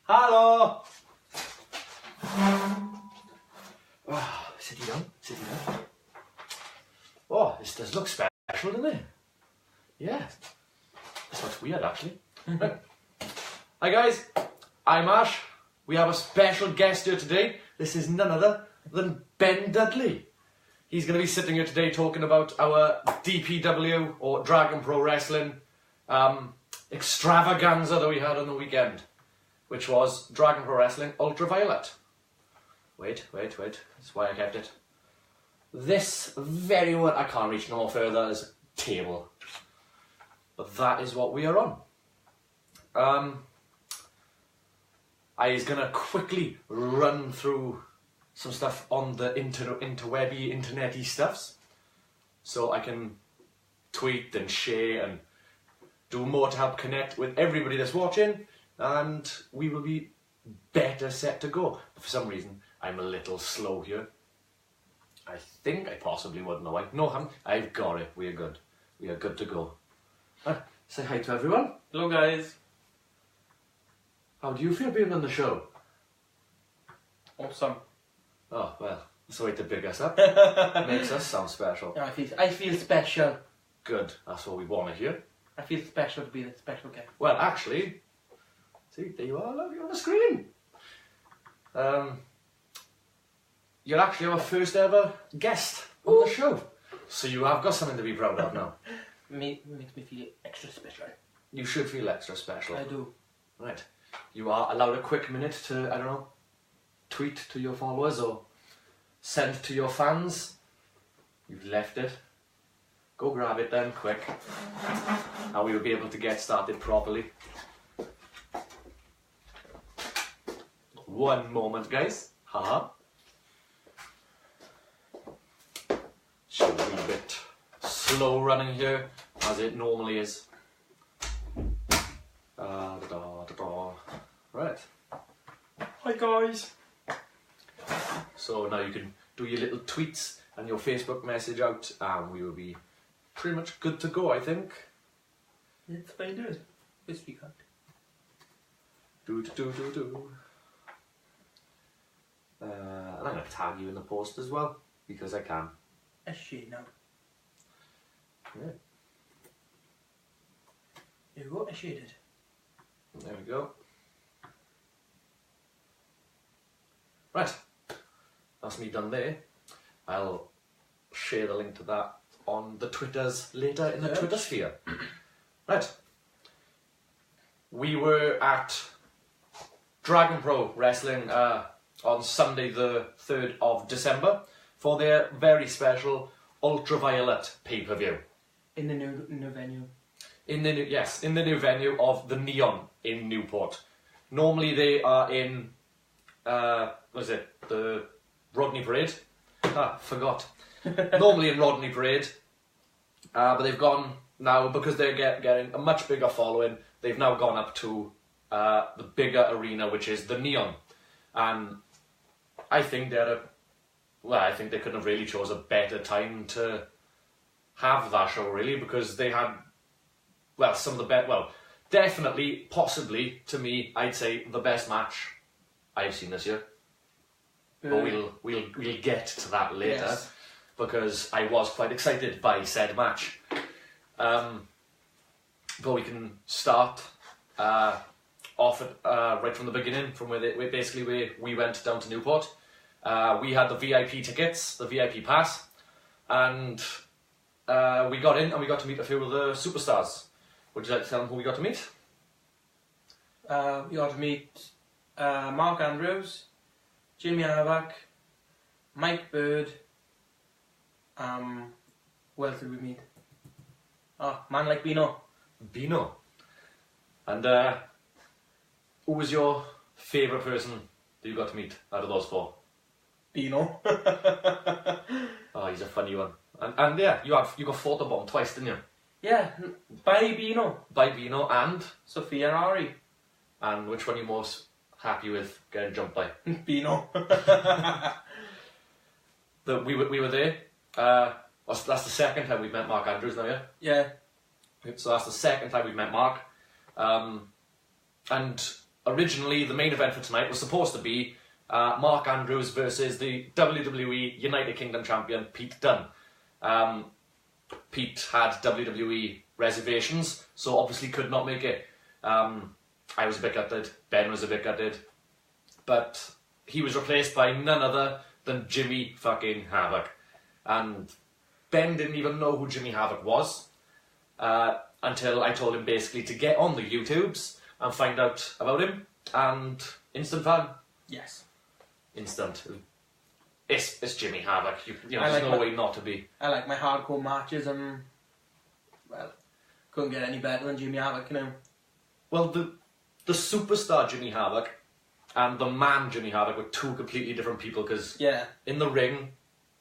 Hello! Oh, sitting down. Oh, this does look special, doesn't it? Yeah. This looks weird, actually. Hi guys, I'm Ash. We have a special guest here today. This is none other than Ben Dudley. He's going to be sitting here today talking about our DPW, or Dragon Pro Wrestling, extravaganza that we had on the weekend, which was Dragon Pro Wrestling Ultraviolet. Wait, that's why I kept it. This very one, I can't reach no more further, is a table. But that is what we are on. I was going to quickly run through some stuff on the interwebby, internety stuffs, so I can tweet and share and do more to help connect with everybody that's watching, and we will be better set to go. But for some reason, I'm a little slow here. I think I possibly wouldn't know why. No, I've got it. We are good. We are good to go. Say hi to everyone. Hello guys. How do you feel being on the show? Awesome. Oh, well, that's the way to big us up. Makes us sound special. Yeah, I feel special. Good, that's what we want to hear. I feel special to be the special guest. Well, actually, see, there you are, look, you're on the screen. You're actually our first ever guest on the show. So you have got something to be proud of now. Makes me feel extra special. You should feel extra special. I do. Right. You are allowed a quick minute to, I don't know, tweet to your followers or send to your fans. You've left it. Go grab it then, quick. And we will be able to get started properly. One moment, guys. Haha. It's a wee bit slow running here, as it normally is. Right. Hi guys. So now you can do your little tweets and your Facebook message out, and we will be pretty much good to go, I think. Let's find it. Yes, we can't. And I'm going to tag you in the post as well, because I can. A shade now. Yeah. There we go, I shaded. There we go. Right. That's me done there. I'll share the link to that on the Twitters later in the Twitter sphere. Right. We were at Dragon Pro Wrestling on Sunday the 3rd of December for their very special Ultraviolet pay-per-view. In the new venue. In the new venue of the Neon in Newport. Normally they are in, what is it, the Rodney Parade? Forgot. Normally in Rodney Parade, but they've gone now, because they're getting a much bigger following, they've now gone up to the bigger arena, which is the Neon. And I think I think they couldn't have really chose a better time to have that show, really, because they had, well, some of the best, well, definitely, possibly, to me, I'd say the best match I've seen this year. But we'll get to that later, yes, because I was quite excited by said match. But we can start off at, right from the beginning, from where we went down to Newport. We had the VIP tickets, the VIP pass, and we got in and we got to meet a few of the superstars. Would you like to tell them who we got to meet? We got to meet Mark Andrews, Jimmy Havoc, Mike Bird. Who else did we meet? Oh, man like Bino. Bino. And who was your favourite person that you got to meet out of those four? Bino. Oh, he's a funny one. And yeah, you got photobomb twice, didn't you? Yeah, by Bino. By Bino and? Sophia and Ari. And which one are you most happy with getting jumped by? Bino. We were there. That's the second time we've met Mark Andrews now, yeah? Yeah. So that's the second time we've met Mark. And originally the main event for tonight was supposed to be Mark Andrews versus the WWE United Kingdom champion Pete Dunne. Pete had WWE reservations, so obviously could not make it. I was a bit gutted, Ben was a bit gutted, but he was replaced by none other than Jimmy fucking Havoc. And Ben didn't even know who Jimmy Havoc was until I told him basically to get on the YouTubes and find out about him. And instant fan. Yes. Instant. It's Jimmy Havoc. You know, I there's like no way not to be. I like my hardcore matches, and well, couldn't get any better than Jimmy Havoc, you know. Well, the superstar Jimmy Havoc and the man Jimmy Havoc were two completely different people, because in the ring,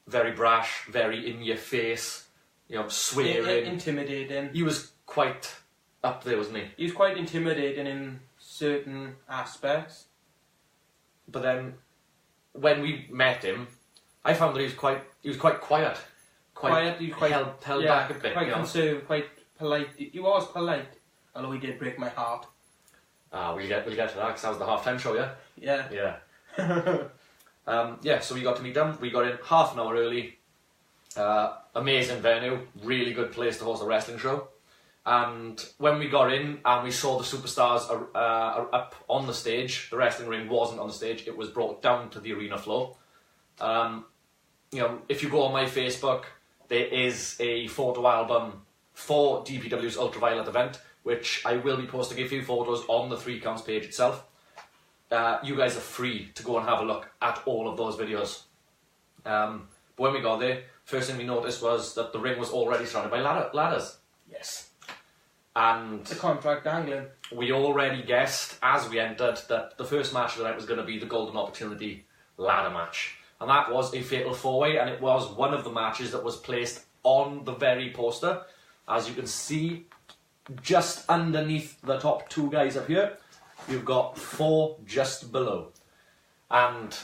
very brash, very in your face, you know, swearing, intimidating. He was quite up there, wasn't he? He was quite intimidating in certain aspects. But then, when we met him, I found that he was quite quiet. He was quite held back a bit. Quite conservative, quite polite. He was polite, although he did break my heart. We'll get to that, because that was the half-time show, yeah? Yeah. So we got to meet them. We got in half an hour early. Amazing venue, really good place to host a wrestling show. And when we got in and we saw the superstars are up on the stage, the wrestling ring wasn't on the stage, it was brought down to the arena floor. You know, if you go on my Facebook, there is a photo album for DPW's Ultraviolet event, which I will be posting a few photos on the 3 Counts page itself. You guys are free to go and have a look at all of those videos. But when we got there, first thing we noticed was that the ring was already surrounded by ladders. Yes. And the contract dangling. We already guessed as we entered that the first match of the night was going to be the Golden Opportunity ladder match. And that was a fatal 4-way, and it was one of the matches that was placed on the very poster. As you can see, just underneath the top 2 guys up here, you've got 4 just below. And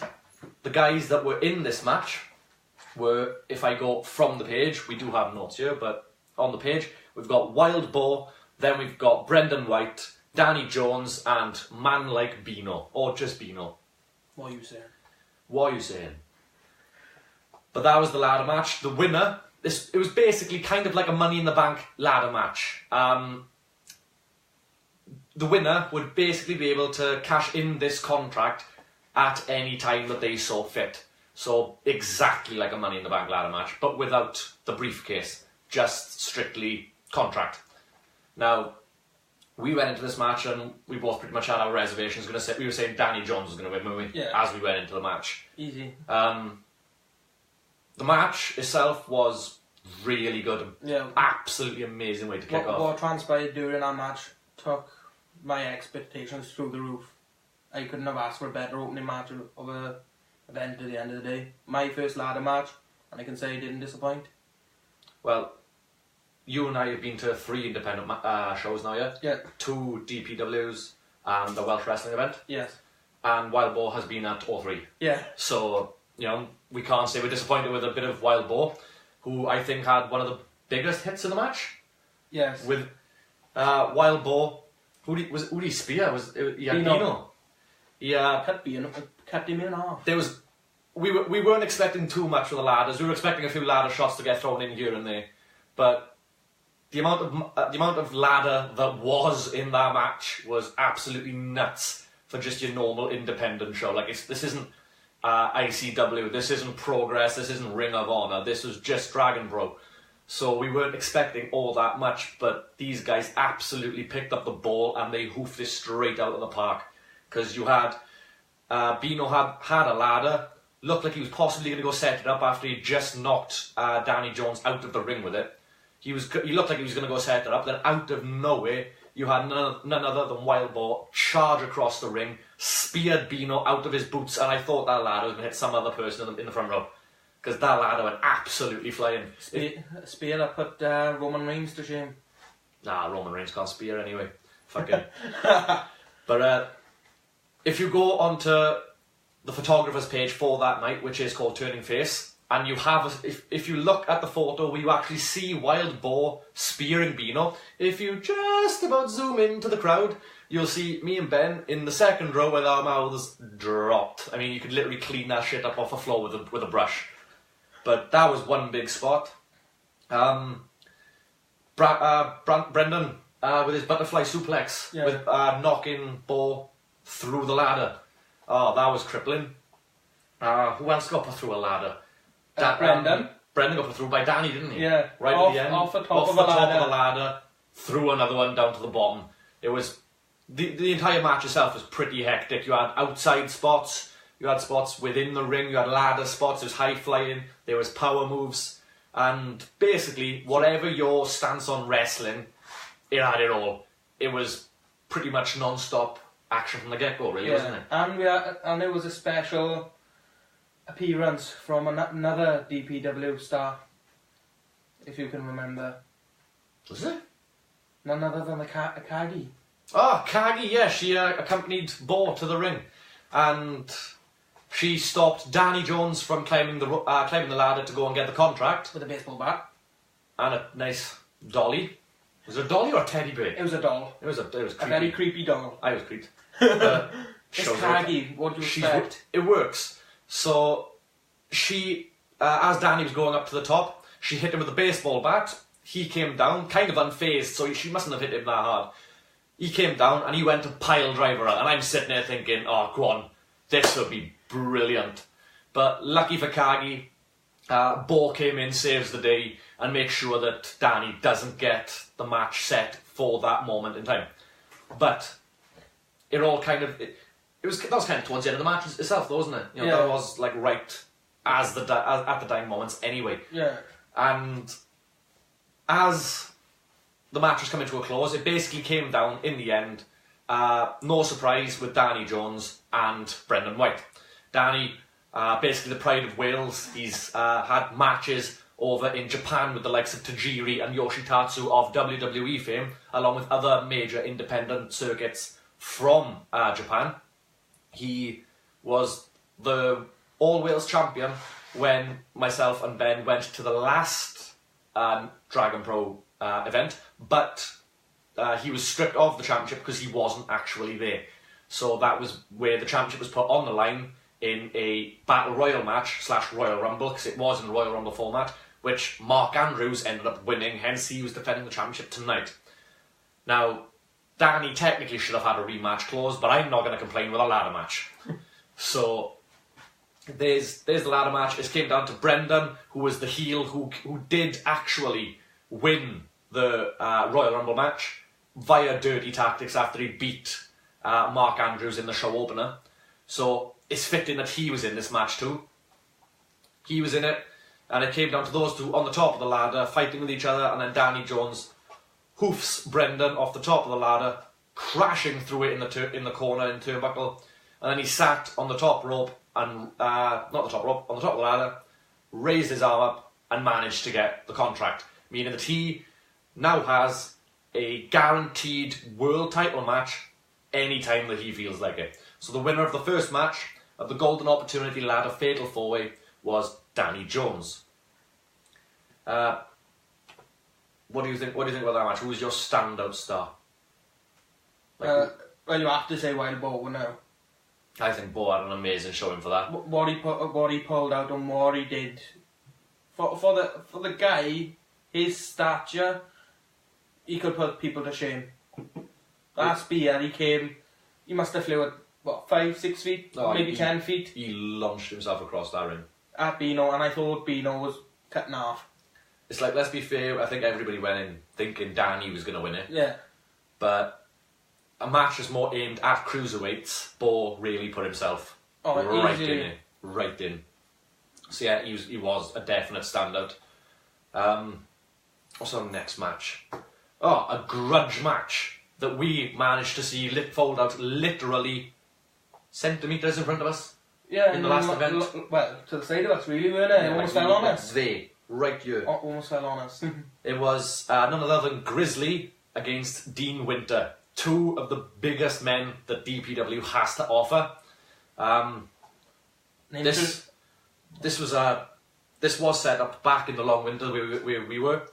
the guys that were in this match were, if I go from the page, we do have notes here, but on the page, we've got Wild Boar, then we've got Brendan White, Danny Jones, and Man Like Bino, or just Bino. What are you saying? What are you saying? But that was the ladder match. The winner, it was basically kind of like a Money in the Bank ladder match. The winner would basically be able to cash in this contract at any time that they saw fit. So exactly like a Money in the Bank ladder match, but without the briefcase, just strictly contract. Now, we went into this match and we both pretty much had our reservations. We were saying Danny Jones was going to win, weren't we? Yeah. As we went into the match. Easy. The match itself was really good. Yeah. Absolutely amazing way to kick off. What transpired during that match took my expectations through the roof. I couldn't have asked for a better opening match of a event at the end of the day. My first ladder match, and I can say it didn't disappoint. Well, you and I have been to 3 independent shows now, yeah? Yeah. 2 DPWs and the Welsh Wrestling event. Yes. And Wild Boar has been at all 3. Yeah. So, you know, we can't say we're disappointed with a bit of Wild Boar, who I think had one of the biggest hits in the match. Yes. With Wild Boar, who did he spear? He had Bino. Cut him in half. We weren't expecting too much with the ladders. We were expecting a few ladder shots to get thrown in here and there, but the amount of ladder that was in that match was absolutely nuts for just your normal independent show. Like this isn't ICW, this isn't Progress, this isn't Ring of Honor. This was just Dragon Bro. So we weren't expecting all that much, but these guys absolutely picked up the ball and they hoofed it straight out of the park. Because you had Bino had a ladder, looked like he was possibly going to go set it up after he just knocked Danny Jones out of the ring with it. He looked like he was going to go set it up, then out of nowhere, you had none other than Wild Boar charge across the ring, speared Bino out of his boots, and I thought that ladder was going to hit some other person in the front row. Because that ladder went absolutely flying. Spear that put Roman Reigns to shame. Nah, Roman Reigns can't spear anyway. Fucking. But if you go onto the photographer's page for that night, which is called Turning Face, and you have, if you look at the photo, you actually see Wild Boar spearing Beano. If you just about zoom into the crowd, you'll see me and Ben in the second row with our mouths dropped. I mean, you could literally clean that shit up off the floor with a brush. But that was one big spot. Brendan with his butterfly suplex, with knocking Boar through the ladder. Oh, that was crippling. Who else got put through a ladder? Brendan. Brendan got put through by Danny, didn't he? Yeah. Right off, at the end. Off the top, off of, the the top ladder. of the ladder, through another one down to the bottom. It was the entire match itself was pretty hectic. You had outside spots, you had spots within the ring, you had ladder spots, there was high flying, there was power moves, and basically whatever your stance on wrestling, it had it all. It was pretty much non-stop action from the get-go, really, wasn't it? And there was a special appearance from another DPW star, if you can remember. Was it? None other than the Kagi. Oh, Kagi, yeah, she accompanied Boar to the ring, and she stopped Danny Jones from climbing the ladder to go and get the contract. With a baseball bat. And a nice dolly. Was it a dolly or a teddy bear? It was a doll. It was creepy. A very creepy doll. I was creeped. It's Kagi, what do you expect? It works. So, she, as Danny was going up to the top, she hit him with a baseball bat. He came down, kind of unfazed, so she mustn't have hit him that hard. He came down and he went to pile driver her, and I'm sitting there thinking, oh, go on, this would be brilliant. But lucky for Kagi, Boar came in, saves the day, and makes sure that Danny doesn't get the match set for that moment in time. But it all kind of that was kind of towards the end of the match itself, though, wasn't it? You know, that was like right at the dying moments anyway. Yeah. And as the match was coming to a close, it basically came down in the end. No surprise with Danny Jones and Brendan White. Danny, basically the pride of Wales. He's had matches over in Japan with the likes of Tajiri and Yoshitatsu of WWE fame, along with other major independent circuits from Japan. He was the All-Wales champion when myself and Ben went to the last Dragon Pro event, but he was stripped of the championship because he wasn't actually there. So that was where the championship was put on the line in a Battle Royal match / Royal Rumble, because it was in the Royal Rumble format, which Mark Andrews ended up winning, hence he was defending the championship tonight. Now, Danny technically should have had a rematch clause, but I'm not going to complain with a ladder match. So, there's the ladder match. It came down to Brendan, who was the heel, who did actually win the Royal Rumble match via dirty tactics after he beat Mark Andrews in the show opener. So, it's fitting that he was in this match too. He was in it, and it came down to those two on the top of the ladder, fighting with each other, and then Danny Jones hoofs Brendan off the top of the ladder, crashing through it in the corner in turnbuckle, and then he sat on the top rope, and on the top of the ladder, raised his arm up, and managed to get the contract, meaning that he now has a guaranteed world title match anytime that he feels like it. So the winner of the first match of the Golden Opportunity Ladder Fatal 4-Way was Danny Jones. What do you think? What do you think about that match? Who was your standout star? Well, you have to say Wild Boar now. I think Bo had an amazing showing for that. What he pulled out and what he did for the guy, his stature, he could put people to shame. That spear, he must have flew at what, 5-6 feet, maybe 10 feet. He launched himself across that ring at Beano, and I thought Beano was cut in half. It's like, let's be fair, I think everybody went in thinking Danny was going to win it. Yeah. But a match was more aimed at cruiserweights. Bo really put himself right in. So yeah, he was a definite standout. What's our next match? Oh, a grudge match that we managed to see fold out literally centimetres in front of us. Yeah, in the last event. Well, to the side of us, really, weren't it? It almost fell on us. Right here. Almost fell on us. It was none other than Grizzly against Dean Winter. Two of the biggest men that DPW has to offer. This was a this was set up back in the long winter where we were,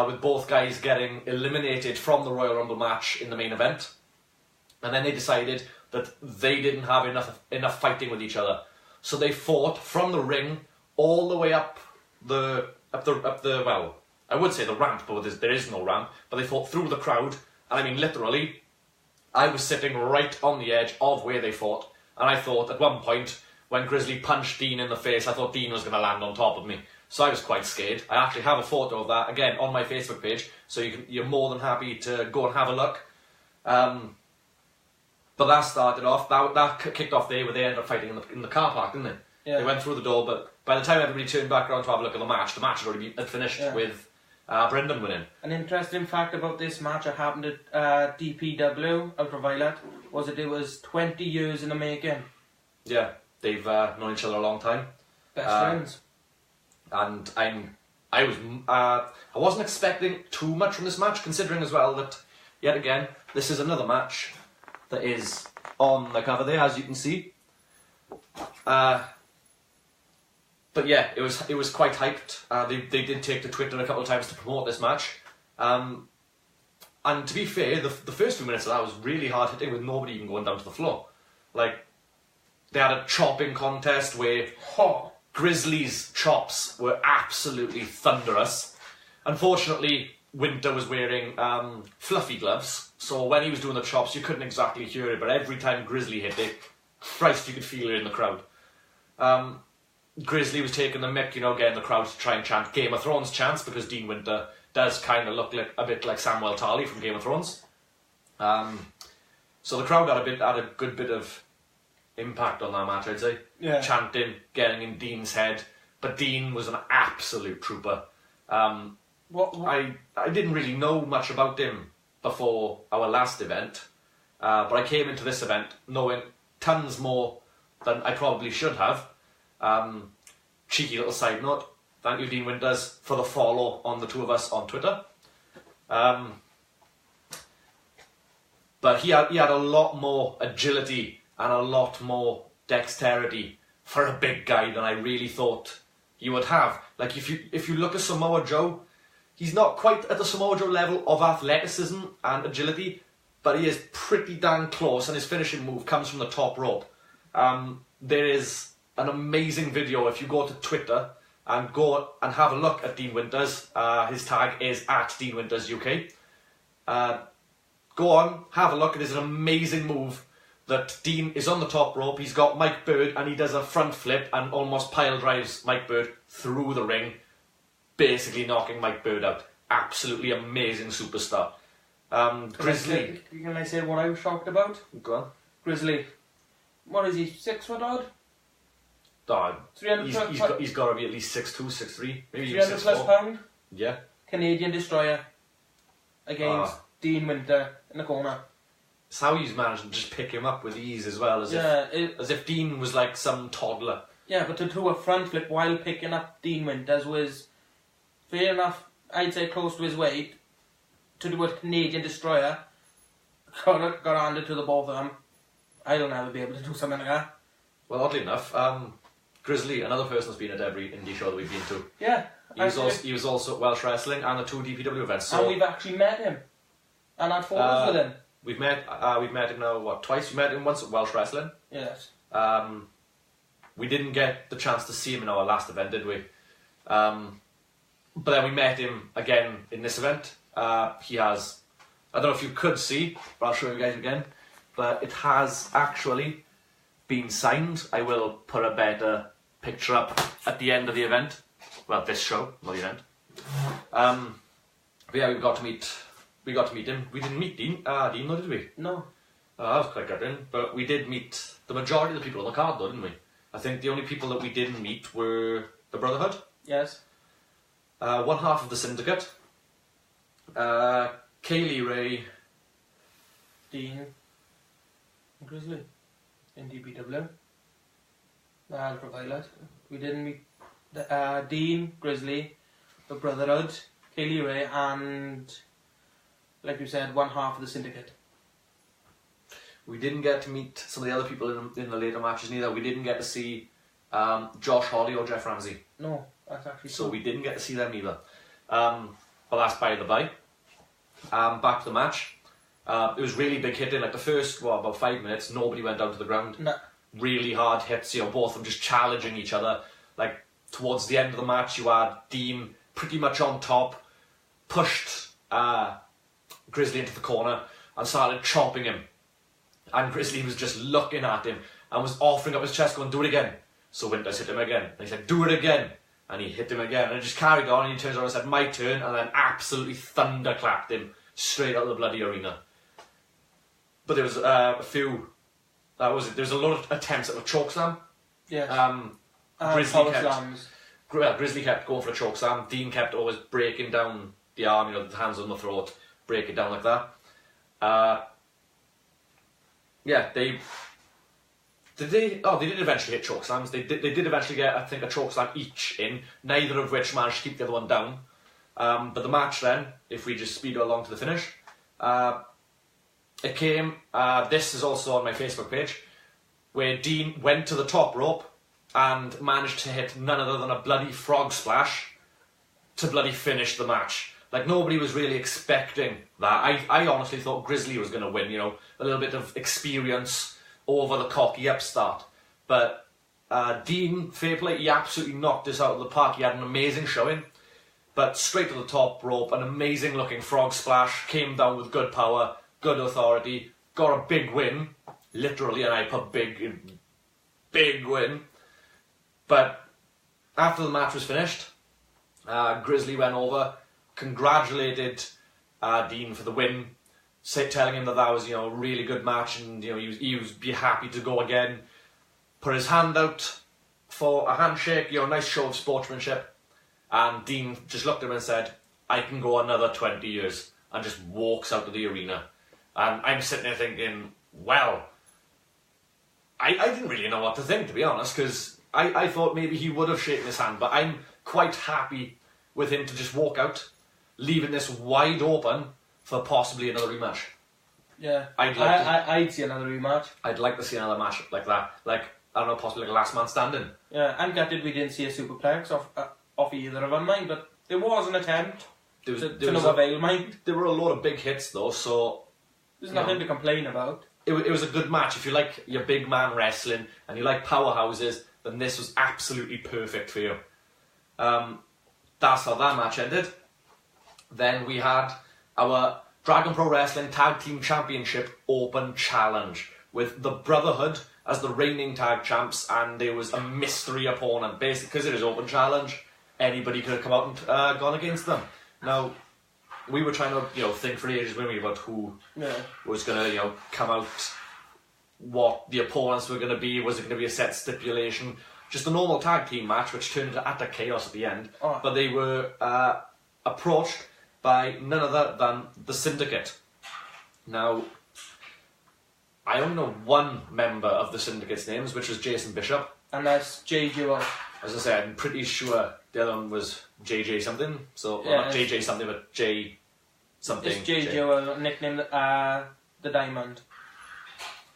with both guys getting eliminated from the Royal Rumble match in the main event, and then they decided that they didn't have enough fighting with each other, so they fought from the ring all the way up the well, I would say the ramp, but there is no ramp, but they fought through the crowd, and I mean literally, I was sitting right on the edge of where they fought, and I thought at one point, when Grizzly punched Dean in the face, I thought Dean was going to land on top of me. So I was quite scared. I actually have a photo of that, again, on my Facebook page, so you're more than happy to go and have a look. But that started off, that kicked off there, where they ended up fighting in the car park, didn't they? Yeah. They went through the door, but by the time everybody turned back around to have a look at the match had already finished with Brendan winning. An interesting fact about this match that happened at DPW Ultraviolet was that it was 20 years in the making. Yeah, they've known each other a long time. Best friends. And I wasn't expecting too much from this match, considering as well that, yet again, this is another match that is on the cover there, as you can see. But yeah, it was quite hyped. They did take to Twitter a couple of times to promote this match. And to be fair, the first few minutes of that was really hard hitting, with nobody even going down to the floor. Like, they had a chopping contest where Grizzly's chops were absolutely thunderous. Unfortunately, Winter was wearing fluffy gloves, so when he was doing the chops, you couldn't exactly hear it, but every time Grizzly hit it, Christ, you could feel it in the crowd. Grizzly was taking the mick, getting the crowd to try and chant Game of Thrones chants, because Dean Winter does kind of look like a bit like Samwell Tarly from Game of Thrones. So the crowd had a good bit of impact on that match, I'd say. Yeah. Chanting, getting in Dean's head, but Dean was an absolute trooper. I didn't really know much about him before our last event, but I came into this event knowing tons more than I probably should have. Cheeky little side note, thank you Dean Winters for the follow on the two of us on Twitter. But he had a lot more agility and a lot more dexterity for a big guy than I really thought he would have. Like, if you look at Samoa Joe, he's not quite at the Samoa Joe level of athleticism and agility, but he is pretty damn close, and his finishing move comes from the top rope. There is an amazing video, if you go to Twitter and go and have a look at Dean Winters. His tag is @DeanWintersUK. Go on, have a look. It is an amazing move that Dean is on the top rope. He's got Mike Bird, and he does a front flip and almost pile drives Mike Bird through the ring, basically knocking Mike Bird out. Absolutely amazing superstar. Grizzly. Can I say what I was shocked about? Go on. Grizzly. What is he, 6 foot odd? Dog. 300 he's got to be at least 6'2", 6'3", maybe 300 even 6'4". plus pound? Yeah. Canadian destroyer against Dean Winter in the corner. It's how he's managed to just pick him up with ease as well, as if Dean was like some toddler. Yeah, but to do a front flip while picking up Dean Winters was fair enough, I'd say close to his weight. To do a Canadian destroyer, got handed to the both of them. I'll never be able to do something like that. Well, oddly enough, Grizzly, another person that's been at every indie show that we've been to. Yeah. He was also at Welsh Wrestling and the 2 DPW events. So and we've actually met him. And had photos with him. We've met him now, twice? We met him once at Welsh Wrestling. Yes. We didn't get the chance to see him in our last event, did we? But then we met him again in this event. He has, I don't know if you could see, but I'll show you guys again. But it has actually been signed. I will put a better picture up at the end of the event. Well, this show, not the event. But yeah, we got to meet him. We didn't meet Dean, though, did we? No. That was quite good, but we did meet the majority of the people on the card, though, didn't we? I think the only people that we didn't meet were the Brotherhood. Yes. One half of the Syndicate. Kaylee Ray. Dean. Grizzly. In DPW. Ultraviolet. We didn't meet Dean, Grizzly, the Brotherhood, Kaylee Ray, and, like you said, one half of the Syndicate. We didn't get to meet some of the other people in the later matches neither. We didn't get to see Josh Holley or Jeff Ramsey. No, that's actually So true. we didn't get to see them either. But that's by the by. Back to the match. It was really big hitting. Like the first, about 5 minutes, nobody went down to the ground. Nah. Really hard hits, both of them just challenging each other. Like towards the end of the match, you had Dean pretty much on top, pushed Grizzly into the corner and started chopping him. And Grizzly was just looking at him and was offering up his chest going, do it again. So Winters hit him again. And he said, do it again. And he hit him again. And it just carried on. And he turns around and said, my turn. And then absolutely thunderclapped him straight out of the bloody arena. But there was a few... there was a lot of attempts at a chokeslam. Yes. Grizzly kept going for a chokeslam. Dean kept always breaking down the arm, the hands on the throat, break it down like that. They did eventually hit chokeslams. They did eventually get, I think, a chokeslam each in, neither of which managed to keep the other one down. But the match then, if we just speed along to the finish, it came, this is also on my Facebook page, where Dean went to the top rope and managed to hit none other than a bloody frog splash to bloody finish the match. Like, nobody was really expecting that. I honestly thought Grizzly was going to win, a little bit of experience over the cocky upstart. But Dean, fair play, he absolutely knocked this out of the park. He had an amazing showing. But straight to the top rope, an amazing looking frog splash, came down with good power, good authority, got a big win. Literally, and I put big win. But after the match was finished, Grizzly went over, congratulated Dean for the win, telling him that was a really good match, and he was be happy to go again. Put his hand out for a handshake, nice show of sportsmanship, and Dean just looked at him and said, "I can go another 20 years," and just walks out of the arena. And I'm sitting there thinking, well, I didn't really know what to think, to be honest, because I thought maybe he would have shaken his hand, but I'm quite happy with him to just walk out, leaving this wide open for possibly another rematch. Yeah, I'd see another rematch. I'd like to see another match like that. Like, I don't know, possibly like a last man standing. Yeah, I'm gutted we didn't see a superplex off either of them, mind, but there was an attempt to not avail, mind. There were a lot of big hits though, so... There's nothing to complain about. It was a good match. If you like your big man wrestling and you like powerhouses, then this was absolutely perfect for you. That's how that match ended. Then we had our Dragon Pro Wrestling Tag Team Championship Open Challenge with the Brotherhood as the reigning tag champs, and there was a mystery opponent. Basically, because it is Open Challenge, anybody could have come out and gone against them. Now, we were trying to, think for ages, weren't we, about who was going to, come out, what the opponents were going to be, was it going to be a set stipulation, just a normal tag team match, which turned into utter chaos at the end. Oh. But they were approached by none other than the Syndicate. Now, I only know one member of the Syndicate's names, which was Jason Bishop. And that's J. Jewel. As I say, I'm pretty sure the other one was JJ something. So, well, not JJ something, but J something. It's J. Jewel, nicknamed the Diamond.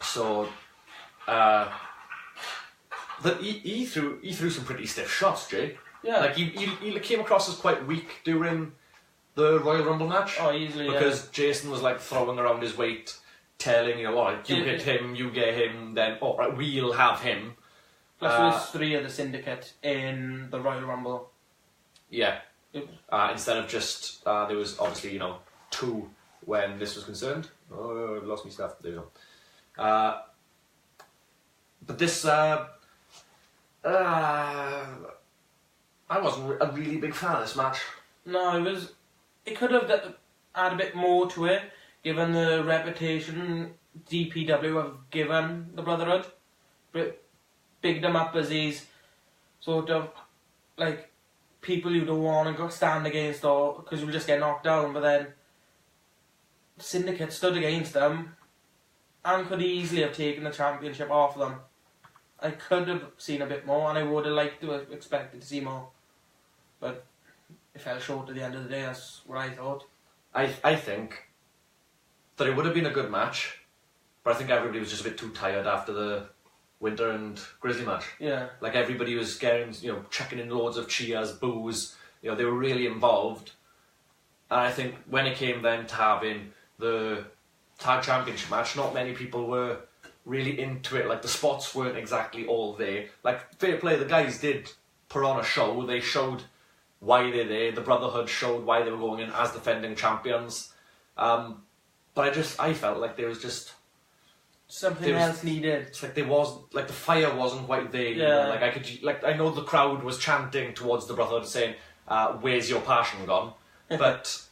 So, he threw some pretty stiff shots, Jay. Yeah. Like, he came across as quite weak during the Royal Rumble match. Oh, easily, because Jason was, like, throwing around his weight, telling, you hit him, you get him, then, right, we'll have him. Plus there was 3 of the Syndicate in the Royal Rumble. Yeah. Instead of just, there was obviously, 2 when this was concerned. Oh, I've lost my stuff. There you go. But this, I wasn't a really big fan of this match. No, it could have had a bit more to it, given the reputation DPW have given the Brotherhood. Bigged them up as these sort of, like, people you don't want to go stand against, or because you'll just get knocked down. But then the Syndicate stood against them and could easily have taken the championship off them. I could have seen a bit more, and I would have liked to have expected to see more, but it fell short at the end of the day. That's what I thought. I think that it would have been a good match, but I think everybody was just a bit too tired after the Winter and Grizzly match. Yeah. Like everybody was getting, chucking in loads of cheers, boos. They were really involved. And I think when it came then to having the tag championship match, not many people were really into it. Like the spots weren't exactly all there. Like fair play, the guys did put on a show. They showed why they're there. The Brotherhood showed why they were going in as defending champions. But I felt like there was just something else needed. It's like there wasn't, like the fire wasn't quite there. Yeah. Like I know the crowd was chanting towards the Brotherhood saying, "Where's your passion gone?" But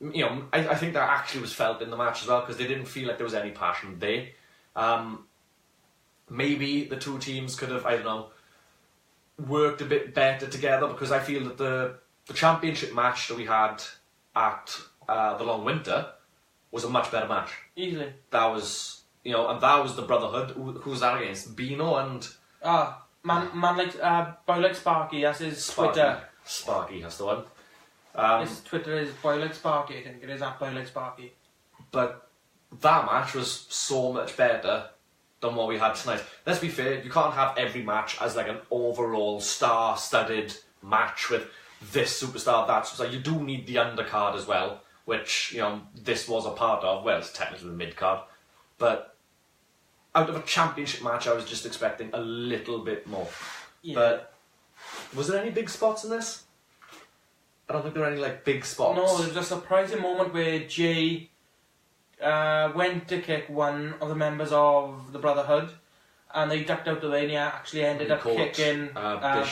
I think that actually was felt in the match as well, because they didn't feel like there was any passion there. Maybe the two teams could have, I don't know, worked a bit better together, because I feel that the championship match that we had at the Long Winter was a much better match. Easily. That was, and that was the Brotherhood. Who's that against? Bino and... Boy Like Sparky, that's his Twitter. Sparky, that's the one. His Twitter is Boy Like Sparky, I think it is, at Boy Like Sparky. But that match was so much better than what we had tonight. Let's be fair, you can't have every match as like an overall star-studded match with this superstar, that superstar. You do need the undercard as well, which, this was a part of. Well, it's technically the mid-card. But out of a championship match, I was just expecting a little bit more. Yeah. But was there any big spots in this? I don't think there were any big spots. No, there was a surprising moment where Jay went to kick one of the members of the Brotherhood, and they ducked out the way, and he actually ended up kicking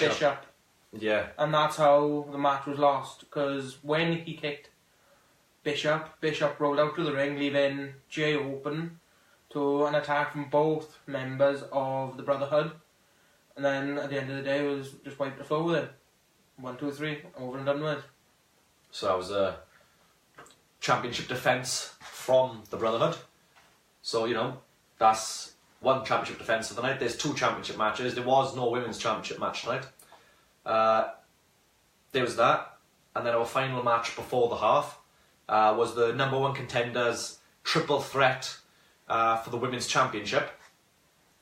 Bishop. Yeah. And that's how the match was lost, because when he kicked Bishop rolled out to the ring, leaving Jay open to an attack from both members of the Brotherhood. And then at the end of the day, it was just wiped the floor with it. 1, 2, 3, over and done with. So that was a championship defence from the Brotherhood. So, that's one championship defence of the night. There's 2 championship matches. There was no women's championship match tonight. There was that. And then our final match before the half was the number 1 contenders triple threat for the women's championship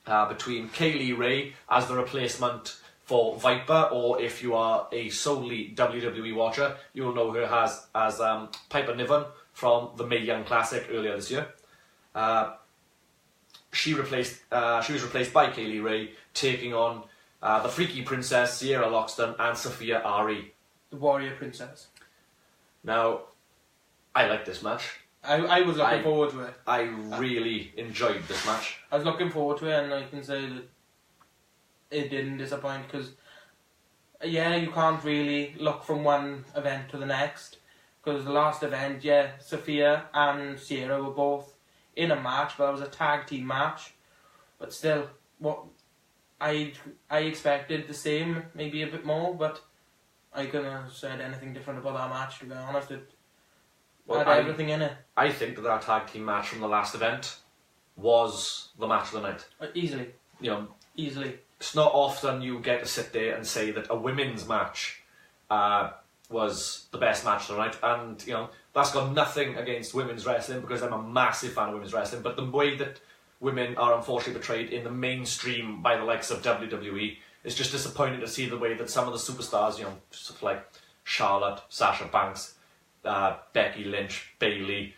between Kaylee Ray as the replacement for Viper, or if you are a solely WWE watcher, you will know her as Piper Niven from the Mae Young Classic earlier this year. She was replaced by Kaylee Ray, taking on the Freaky Princess, Sierra Loxton, and Sophia Ari. The Warrior Princess. Now, I like this match. I was looking forward to it. I really enjoyed this match. I was looking forward to it, and I can say that it didn't disappoint, because you can't really look from one event to the next, because the last event, Sophia and Sierra were both in a match, but it was a tag team match. But still, what I expected the same, maybe a bit more, but I couldn't have said anything different about that match, to be honest. It had everything in it. I think that tag team match from the last event was the match of the night. Easily. Easily. It's not often you get to sit there and say that a women's match was the best match of the night, and that's got nothing against women's wrestling, because I'm a massive fan of women's wrestling, but the way that women are unfortunately portrayed in the mainstream by the likes of WWE, it's just disappointing to see the way that some of the superstars, stuff like Charlotte, Sasha Banks, Becky Lynch, Bayley,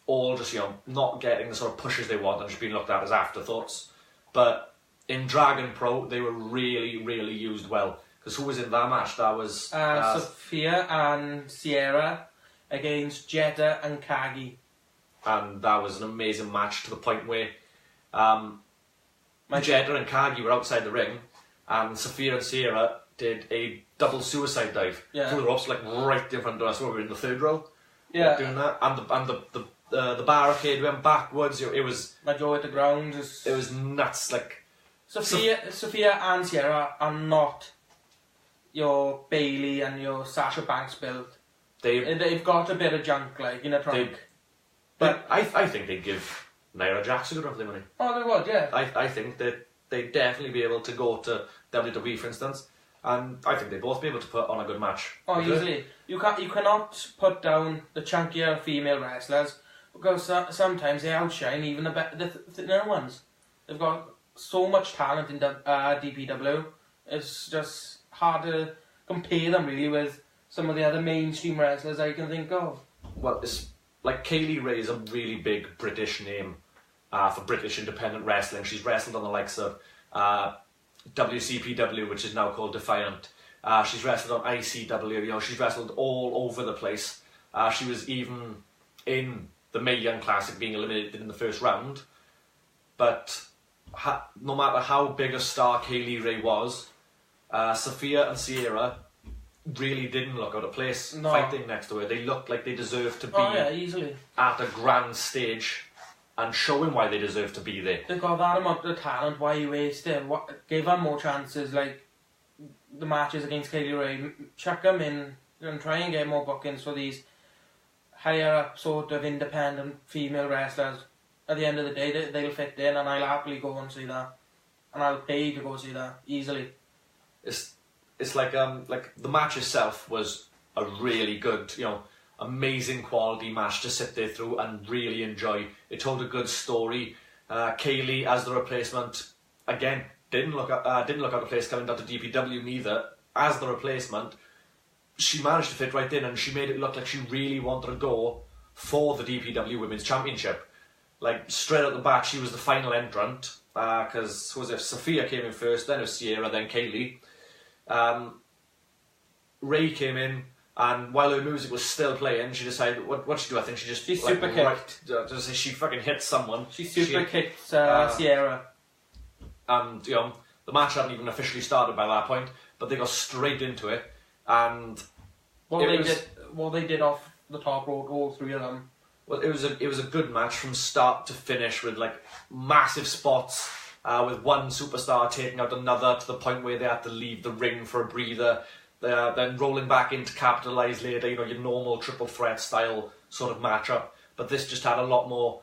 all just not getting the sort of pushes they want and just being looked at as afterthoughts. But in Dragon Pro, they were really, really used well. Because who was in that match? That was Sophia and Sierra against Jetta and Kagi. And that was an amazing match, to the point where Jetta and Kagi were outside the ring, and Sophia and Sierra did a double suicide dive through the ropes, right in front of us. We were in the 3rd row. Yeah, doing that, and the barricade went backwards. It was my jaw at the ground. It was nuts. Sophia and Sierra are not your Bayley and your Sasha Banks build. They've got a bit of junk in a trunk. But I think they'd give Nia Jax a good run for their money. Oh, they would, yeah. I think that they'd definitely be able to go to WWE, for instance, and I think they'd both be able to put on a good match. Oh, easily. You cannot put down the chunkier female wrestlers, because sometimes they outshine even the thinner ones. They've got so much talent in DPW. It's just hard to compare them really with some of the other mainstream wrestlers I can think of. Well, it's like Kaylee Ray is a really big British name for British independent wrestling. She's wrestled on the likes of WCPW, which is now called Defiant. She's wrestled on ICW. She's wrestled all over the place. She was even in the Mae Young Classic, being eliminated in the first round. But no matter how big a star Kaylee Ray was, Sophia and Sierra really didn't look out of place fighting next to her. They looked like they deserved to be easily at a grand stage and showing why they deserve to be there. They've got that amount of talent, why you waste it? Give them more chances, like the matches against Kaylee Ray. Chuck them in and try and get more bookings for these higher up sort of independent female wrestlers. At the end of the day, they'll fit in, and I'll happily go and see that. And I'll pay to go see that, easily. It's like the match itself was a really good, amazing quality match to sit there through and really enjoy. It told a good story. Kaylee as the replacement, again, didn't look out of place coming down to DPW neither. As the replacement, she managed to fit right in, and she made it look like she really wanted to go for the DPW Women's Championship. Like, straight out the bat, she was the final entrant, because, Sophia came in first, then it was Sierra, then Kaylee. Ray came in, and while her music was still playing, she decided, what she do? I think she super kicked. She fucking hit someone. She super kicked Sierra. And, the match hadn't even officially started by that point, but they got straight into it, and what they did off the top rope, all three of them. Well, it was a good match from start to finish, with like massive spots, with one superstar taking out another to the point where they had to leave the ring for a breather. Then rolling back in to capitalise later, your normal triple threat style sort of matchup. But this just had a lot more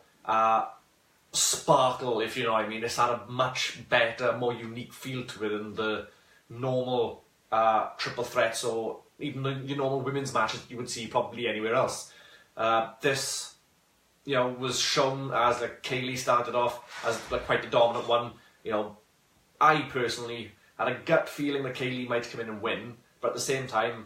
sparkle, if you know what I mean. This had a much better, more unique feel to it than the normal triple threats or even your normal women's matches you would see probably anywhere else. This, was shown as like Kaylee started off as like quite the dominant one. I personally had a gut feeling that Kaylee might come in and win, but at the same time,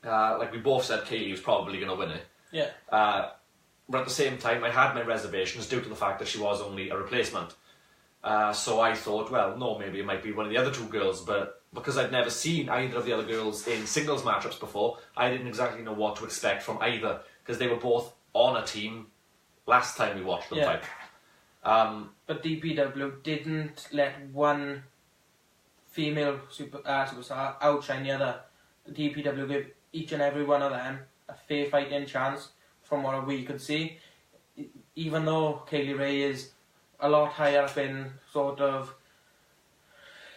like we both said, Kaylee was probably going to win it. Yeah. But at the same time, I had my reservations due to the fact that she was only a replacement. So I thought, well, no, maybe it might be one of the other two girls, but because I'd never seen either of the other girls in singles matchups before, I didn't exactly know what to expect from either, because they were both on a team last time we watched them fight. But DPW didn't let one female superstar outshine the other. DPW gave each and every one of them a fair fighting chance from what we could see. Even though Kaylee Ray is a lot higher up in sort of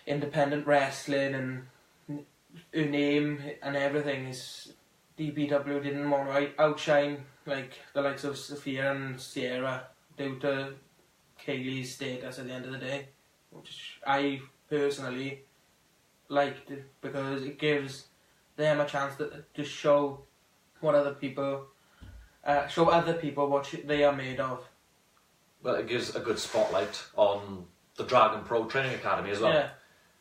independent wrestling, and her name and everything is, DPW didn't want to outshine like the likes of Sophia and Sierra due to Kaylee's status at the end of the day, which I personally liked, because it gives them a chance to show what other people what they are made of. Well, it gives a good spotlight on the Dragon Pro Training Academy as well,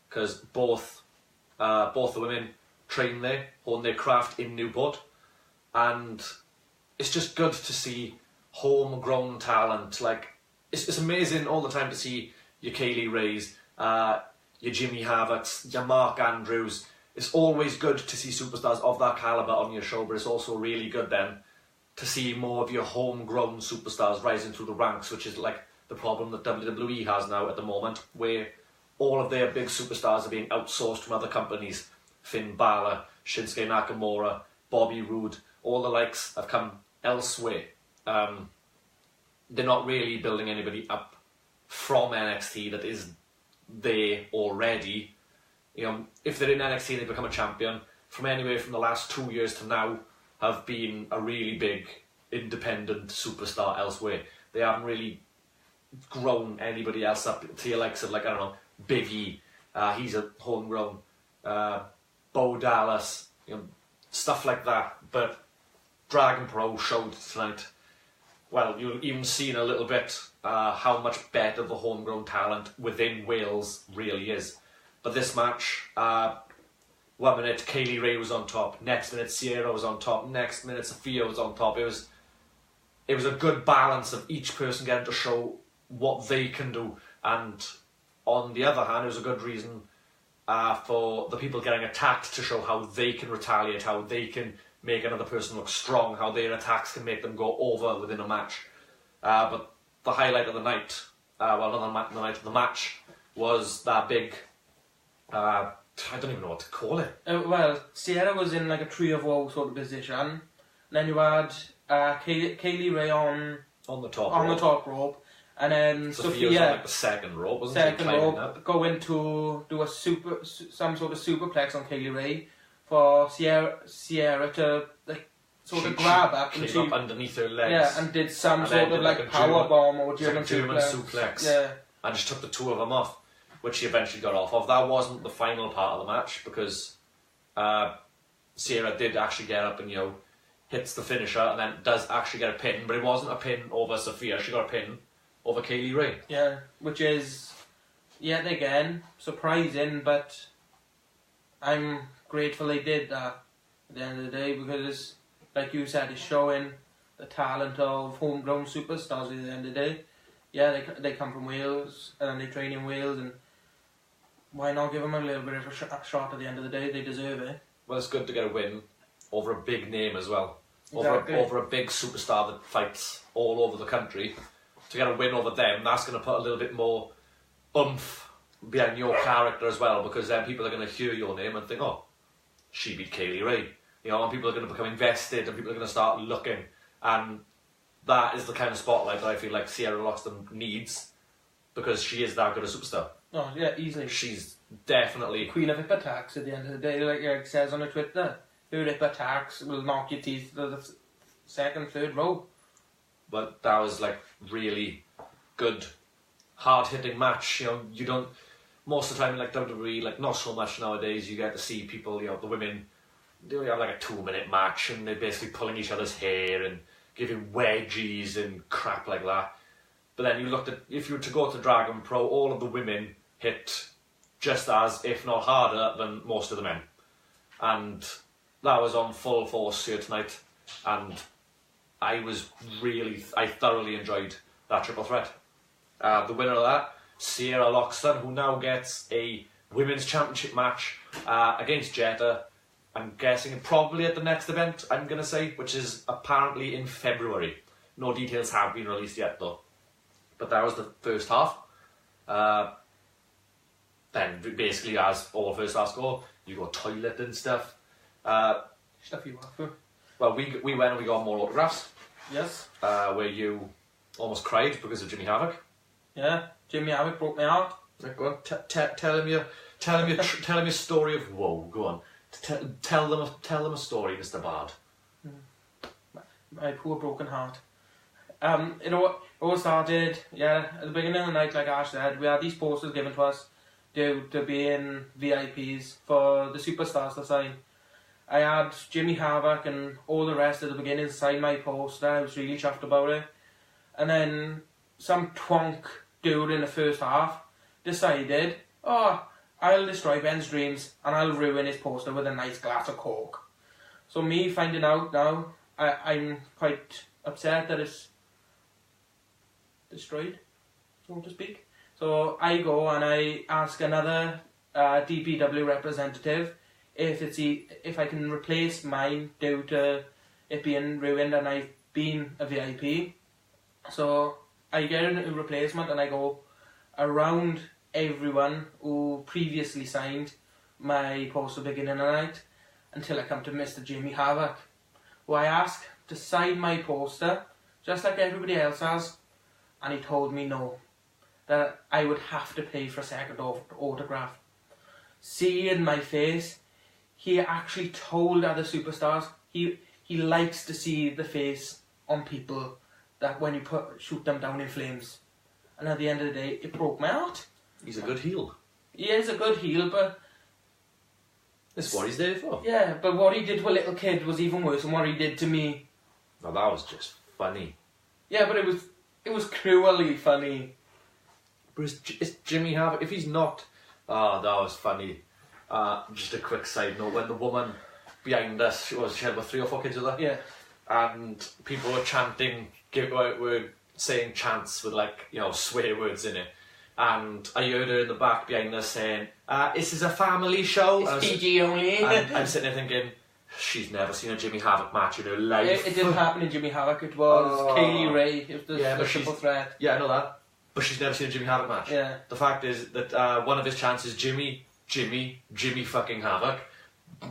because both the women train there, hone their craft in Newport, and it's just good to see homegrown talent. Like, it's amazing all the time to see your Kaylee Rays, your Jimmy Havertz, your Mark Andrews. It's always good to see superstars of that calibre on your show, but it's also really good then to see more of your homegrown superstars rising through the ranks, which is like the problem that WWE has now at the moment, where all of their big superstars are being outsourced from other companies. Finn Balor, Shinsuke Nakamura, Bobby Roode, all the likes have come elsewhere. They're not really building anybody up from NXT that is there already. If they're in NXT and they become a champion, from anywhere from the last 2 years to now, have been a really big independent superstar elsewhere. They haven't really grown anybody else up to your likes of, like, I don't know, Big E. He's a homegrown. Bo Dallas, stuff like that. But Dragon Pro showed tonight well, you'll even seen a little bit how much better the homegrown talent within Wales really is. But this match, 1 minute Kaylee Ray was on top, next minute Sierra was on top, next minute Sophia was on top. It was a good balance of each person getting to show what they can do, and on the other hand, it was a good reason for the people getting attacked to show how they can retaliate, how they can make another person look strong, how their attacks can make them go over within a match. But the highlight of the night, well, not the night of the match, was that big, I don't even know what to call it. Well, Sierra was in like a tree of woe sort of position, and then you had Kaylee Ray on the top on rope. the top rope, and then Sophia was on like the second rope, wasn't she? Second rope, going to do some sort of superplex on Kaylee Ray for Sierra to like sort of grab up, and came up underneath her legs. Yeah, and did some sort of like power bomb or German suplex. Yeah, and just took the two of them off, which she eventually got off of. That wasn't the final part of the match because Sierra did actually get up and hits the finisher and then does actually get a pin, but it wasn't a pin over Sophia. She got a pin over Kaylee Ray. Yeah, which is yet again surprising, but I'm grateful they did that at the end of the day, because, like you said, it's showing the talent of homegrown superstars at the end of the day. Yeah, they come from Wales and they train in Wales, and why not give them a little bit of a shot at the end of the day? They deserve it. Well, it's good to get a win over a big name as well. Exactly. Over a big superstar that fights all over the country. To get a win over them, that's going to put a little bit more oomph behind your character as well, because then people are going to hear your name and think, oh, she beat Kaylee Ray. And people are going to become invested and people are going to start looking. And that is the kind of spotlight that I feel like Sierra Loxton needs, because she is that good a superstar. Oh, yeah, easily. She's definitely Queen of hip attacks at the end of the day, like it says on her Twitter. Her hip attacks will knock your teeth to the second, third row. But that was like really good, hard-hitting match. You don't, most of the time in like WWE, like not so much nowadays, you get to see people, the women, they only have like a 2-minute match and they're basically pulling each other's hair and giving wedgies and crap like that. But then you looked at, if you were to go to Dragon Pro, all of the women hit just as, if not harder, than most of the men. And that was on full force here tonight. And I thoroughly enjoyed that triple threat. The winner of that, Sierra Loxton, who now gets a women's championship match against Jetta. I'm guessing probably at the next event, I'm going to say, which is apparently in February. No details have been released yet though. But that was the first half. Then basically, as all first halves go, you go toilet and stuff. Stuff you want for. Well, we went and we got more autographs. Yes. Where you almost cried because of Jimmy Havoc. Yeah, Jimmy Havoc broke my heart. Go on, tell him your story of woe. Go on, tell them a story, Mr. Bard. My poor broken heart. It all started, at the beginning of the night, like Ash said, we had these posters given to us due to being VIPs for the superstars to sign. I had Jimmy Havoc and all the rest at the beginning sign my poster. I was really chuffed about it. And then some twonk dude in the first half decided, oh, I'll destroy Ben's dreams and I'll ruin his poster with a nice glass of Coke. So me finding out now, I'm quite upset that it's destroyed, so to speak. So I go and I ask another DPW representative if I can replace mine due to it being ruined and I've been a VIP. So I get a replacement and I go around everyone who previously signed my poster beginning of the night until I come to Mr. Jimmy Havoc, who I ask to sign my poster just like everybody else has, and he told me no, that I would have to pay for a second autograph. Seeing my face, he actually told other superstars he likes to see the face on people that when you shoot them down in flames. And at the end of the day, it broke my heart. He's a good heel. He is a good heel, but that's what he's there for. Yeah, but what he did to a little kid was even worse than what he did to me. Now that was just funny. Yeah, but it was cruelly funny. But it's Jimmy Havoc. If he's not... Oh, that was funny. Just a quick side note. When the woman behind us, she had about 3 or 4 kids with her. Yeah. And people were chanting, were saying chants with like, you know, swear words in it. And I heard her in the back behind us saying, this is a family show. It's PG only. And I'm sitting there thinking, she's never seen a Jimmy Havoc match in her life. It didn't happen in Jimmy Havoc. It was Kaylee Ray. It was the triple threat. Yeah, I know that. But she's never seen a Jimmy Havoc match. Yeah. The fact is that one of his chants is Jimmy fucking Havoc.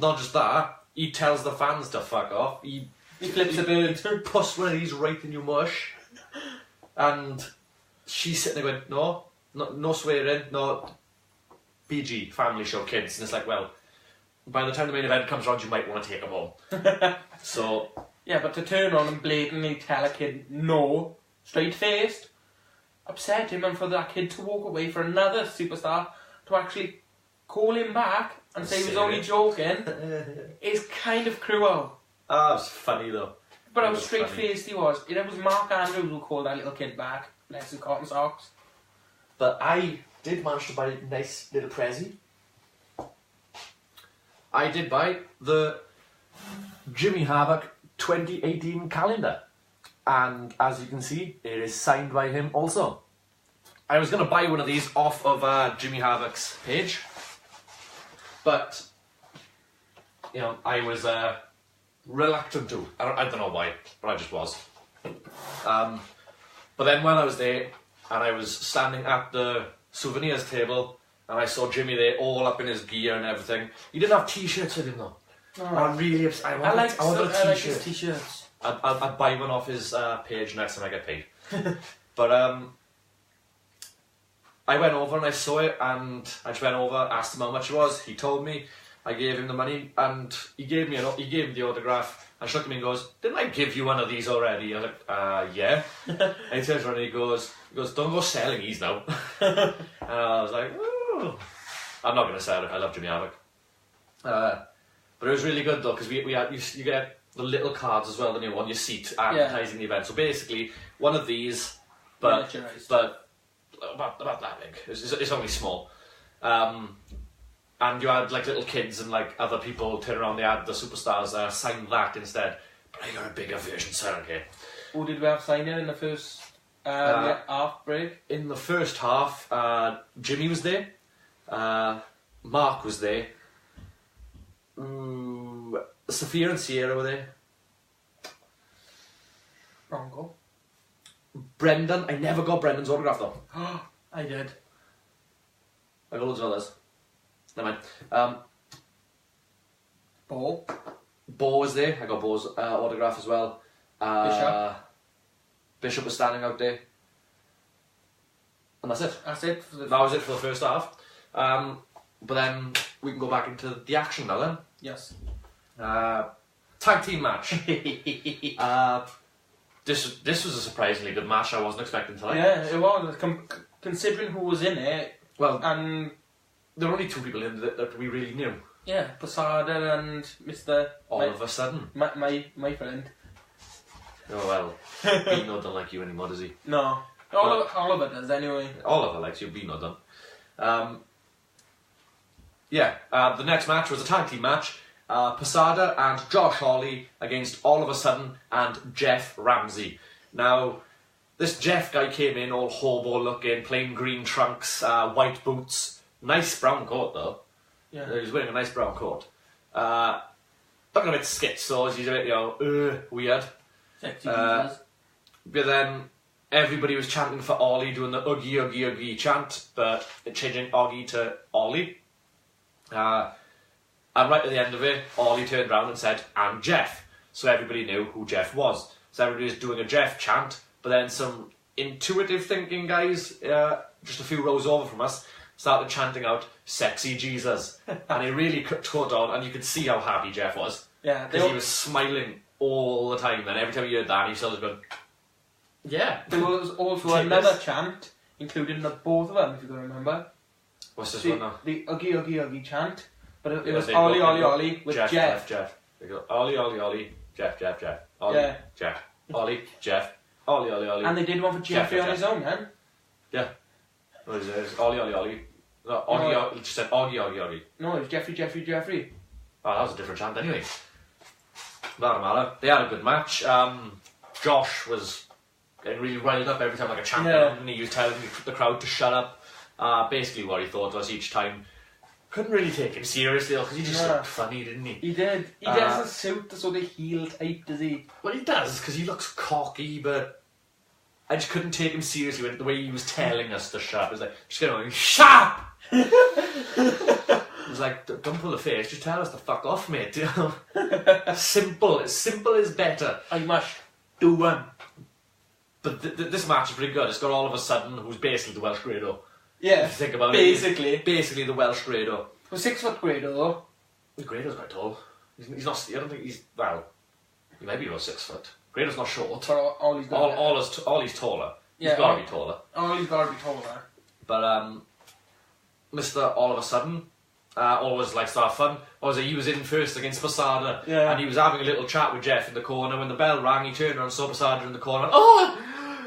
Not just that, he tells the fans to fuck off. He flips a bird. Puss one of these right in your mush. And she's sitting there going, no swearing, no PG, family show, kids. And it's like, well, by the time the main event comes around, you might want to take them home. So... Yeah, but to turn on and blatantly tell a kid no, straight-faced, upset him, and for that kid to walk away for another superstar to actually call him back and say he was only joking is kind of cruel. It was funny though. But how straight-faced he was. It was Mark Andrews who called that little kid back. Bless his cotton socks. But I did manage to buy a nice little Prezi. I did buy the Jimmy Havoc 2018 calendar. And as you can see, it is signed by him also. I was going to buy one of these off of Jimmy Havoc's page. But, you know, I was reluctant to. I don't know why, but I just was. But then when I was there, and I was standing at the souvenirs table, and I saw Jimmy there all up in his gear and everything. He didn't have t-shirts with him though. Oh. I'm really upset. I wanted a t-shirt. His t-shirts. I'd buy one off his page next time I get paid. But I went over and I saw it, and I just went over, asked him how much it was. He told me. I gave him the money, and he gave me the autograph. And shook me and goes, "Didn't I give you one of these already?" I was like, "Yeah." And he turns around and he goes, "Don't go selling these now." And I was like, "Ooh." I'm not going to sell it. I love Jimmy Havoc. But it was really good though, because you get the little cards as well, don't you, on your seat advertising the event. So basically, one of these, but about that big. It's only small. And you had like little kids and like other people turn around, they had the superstars sign that instead. But I got a bigger version, so I don't care. Who did we have signing in the first half break? In the first half, Jimmy was there. Mark was there. Sophia and Sierra were there. Bronco. Brendan, I never got Brendan's autograph though. I did. I got loads of others. Never mind. Bo was there. I got Bo's autograph as well. Bishop was standing out there. And that's it. That was it for the first half. But then we can go back into the action now then. Yes. Tag team match. This was a surprisingly good match. I wasn't expecting tonight. Yeah, it was. Considering who was in it. Well, and there were only 2 people in it that we really knew. Yeah, Posada and Mr. All of a sudden. My friend. Oh well, Beano don't like you anymore, does he? No. Oliver does anyway. Oliver likes you, Beano don't. The next match was a tag team match. Posada and Josh Hawley against All of a Sudden and Jeff Ramsey. Now, this Jeff guy came in all hobo looking, plain green trunks, white boots, nice brown coat though. Yeah. He was wearing a nice brown coat. Looking a bit schizo, he's a bit, weird. Sexy Jesus. But then everybody was chanting for Ollie, doing the Oogie Oogie Oogie chant, but changing Oggy to Ollie. And right at the end of it, Ollie turned around and said, "I'm Jeff." So everybody knew who Jeff was. So everybody was doing a Jeff chant, but then some intuitive thinking guys, just a few rows over from us, started chanting out, "Sexy Jesus." And he really caught on, and you could see how happy Jeff was. Yeah. Because he was smiling all the time, and every time he heard that, he still was going, yeah. There was also another chant, including the both of them, if you can remember. What's this one now? The Oogie Oogie Oogie chant. But it was Ollie Ollie Ollie with Jeff. They go, Ollie Ollie Ollie, Jeff. Ollie, Jeff. Ollie, Ollie, Ollie, Ollie. And they did one for Jeffrey on his own, then. Yeah. What is it? It's Ollie, Ollie, Ollie. No, Oggy, No. Oggy. It just said Oggy, Oggy, Oggy. No, it was Jeffrey. Oh, that was a different chant anyway. Doesn't matter. They had a good match. Josh was getting really riled up every time like a champion, and he was telling the crowd to shut up. Basically what he thought was each time. Couldn't really take him seriously because he just looked funny, didn't he? He did. He doesn't suit the sort of heel type, does he? Well, he does because he looks cocky, but I just couldn't take him seriously when the way he was telling us to shut up. It was like, just get on, shut up! It was like, don't pull a face, just tell us to fuck off, mate. You know? Simple is better. I must do one. But this match is pretty good. It's got all of a sudden who's basically the Welsh Grado. Yeah, If you think about basically. it. Basically the Welsh Grado. Well, 6 foot Grado, though. The Grado's quite tall. He's not, I don't think he's, well, he might be about 6 foot. Grado's not short. For all he's got. All he's taller. Yeah, He's got to be taller. All he's got to be taller. But Mr. All of a Sudden always likes to have fun. He was in first against Posada, and he was having a little chat with Jeff in the corner. When the bell rang, he turned around and saw Posada in the corner. And, oh,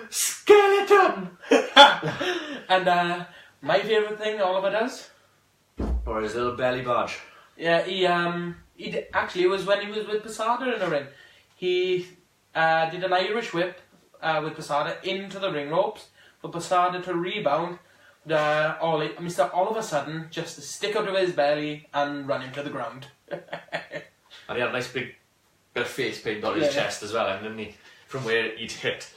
skeleton! And my favourite thing Oliver does, or his little belly badge. yeah, actually it was when he was with Posada in the ring. He did an Irish whip with Posada into the ring ropes for Posada to rebound. Mr. All of a Sudden just to stick out of his belly and run him to the ground. And he had a nice big bit of face paint on his chest as well, didn't he? From where he'd hit.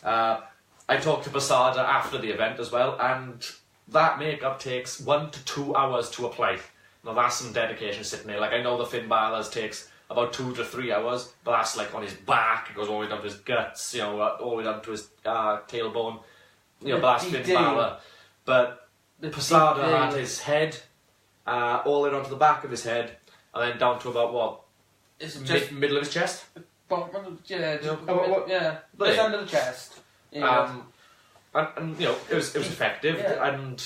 I talked to Posada after the event as well, and that makeup takes 1 to 2 hours to apply. Now that's some dedication sitting there. Like I know the Finn Balor's takes about 2 to 3 hours, but that's like on his back. It goes all the way down to his guts, you know, all the way down to his tailbone. You know, but that's Finn Balor. But Posada had his head all the way down to the back of his head, and then down to about what? It's just middle of his chest. Just But under the chest. Yeah. And you know it was effective, and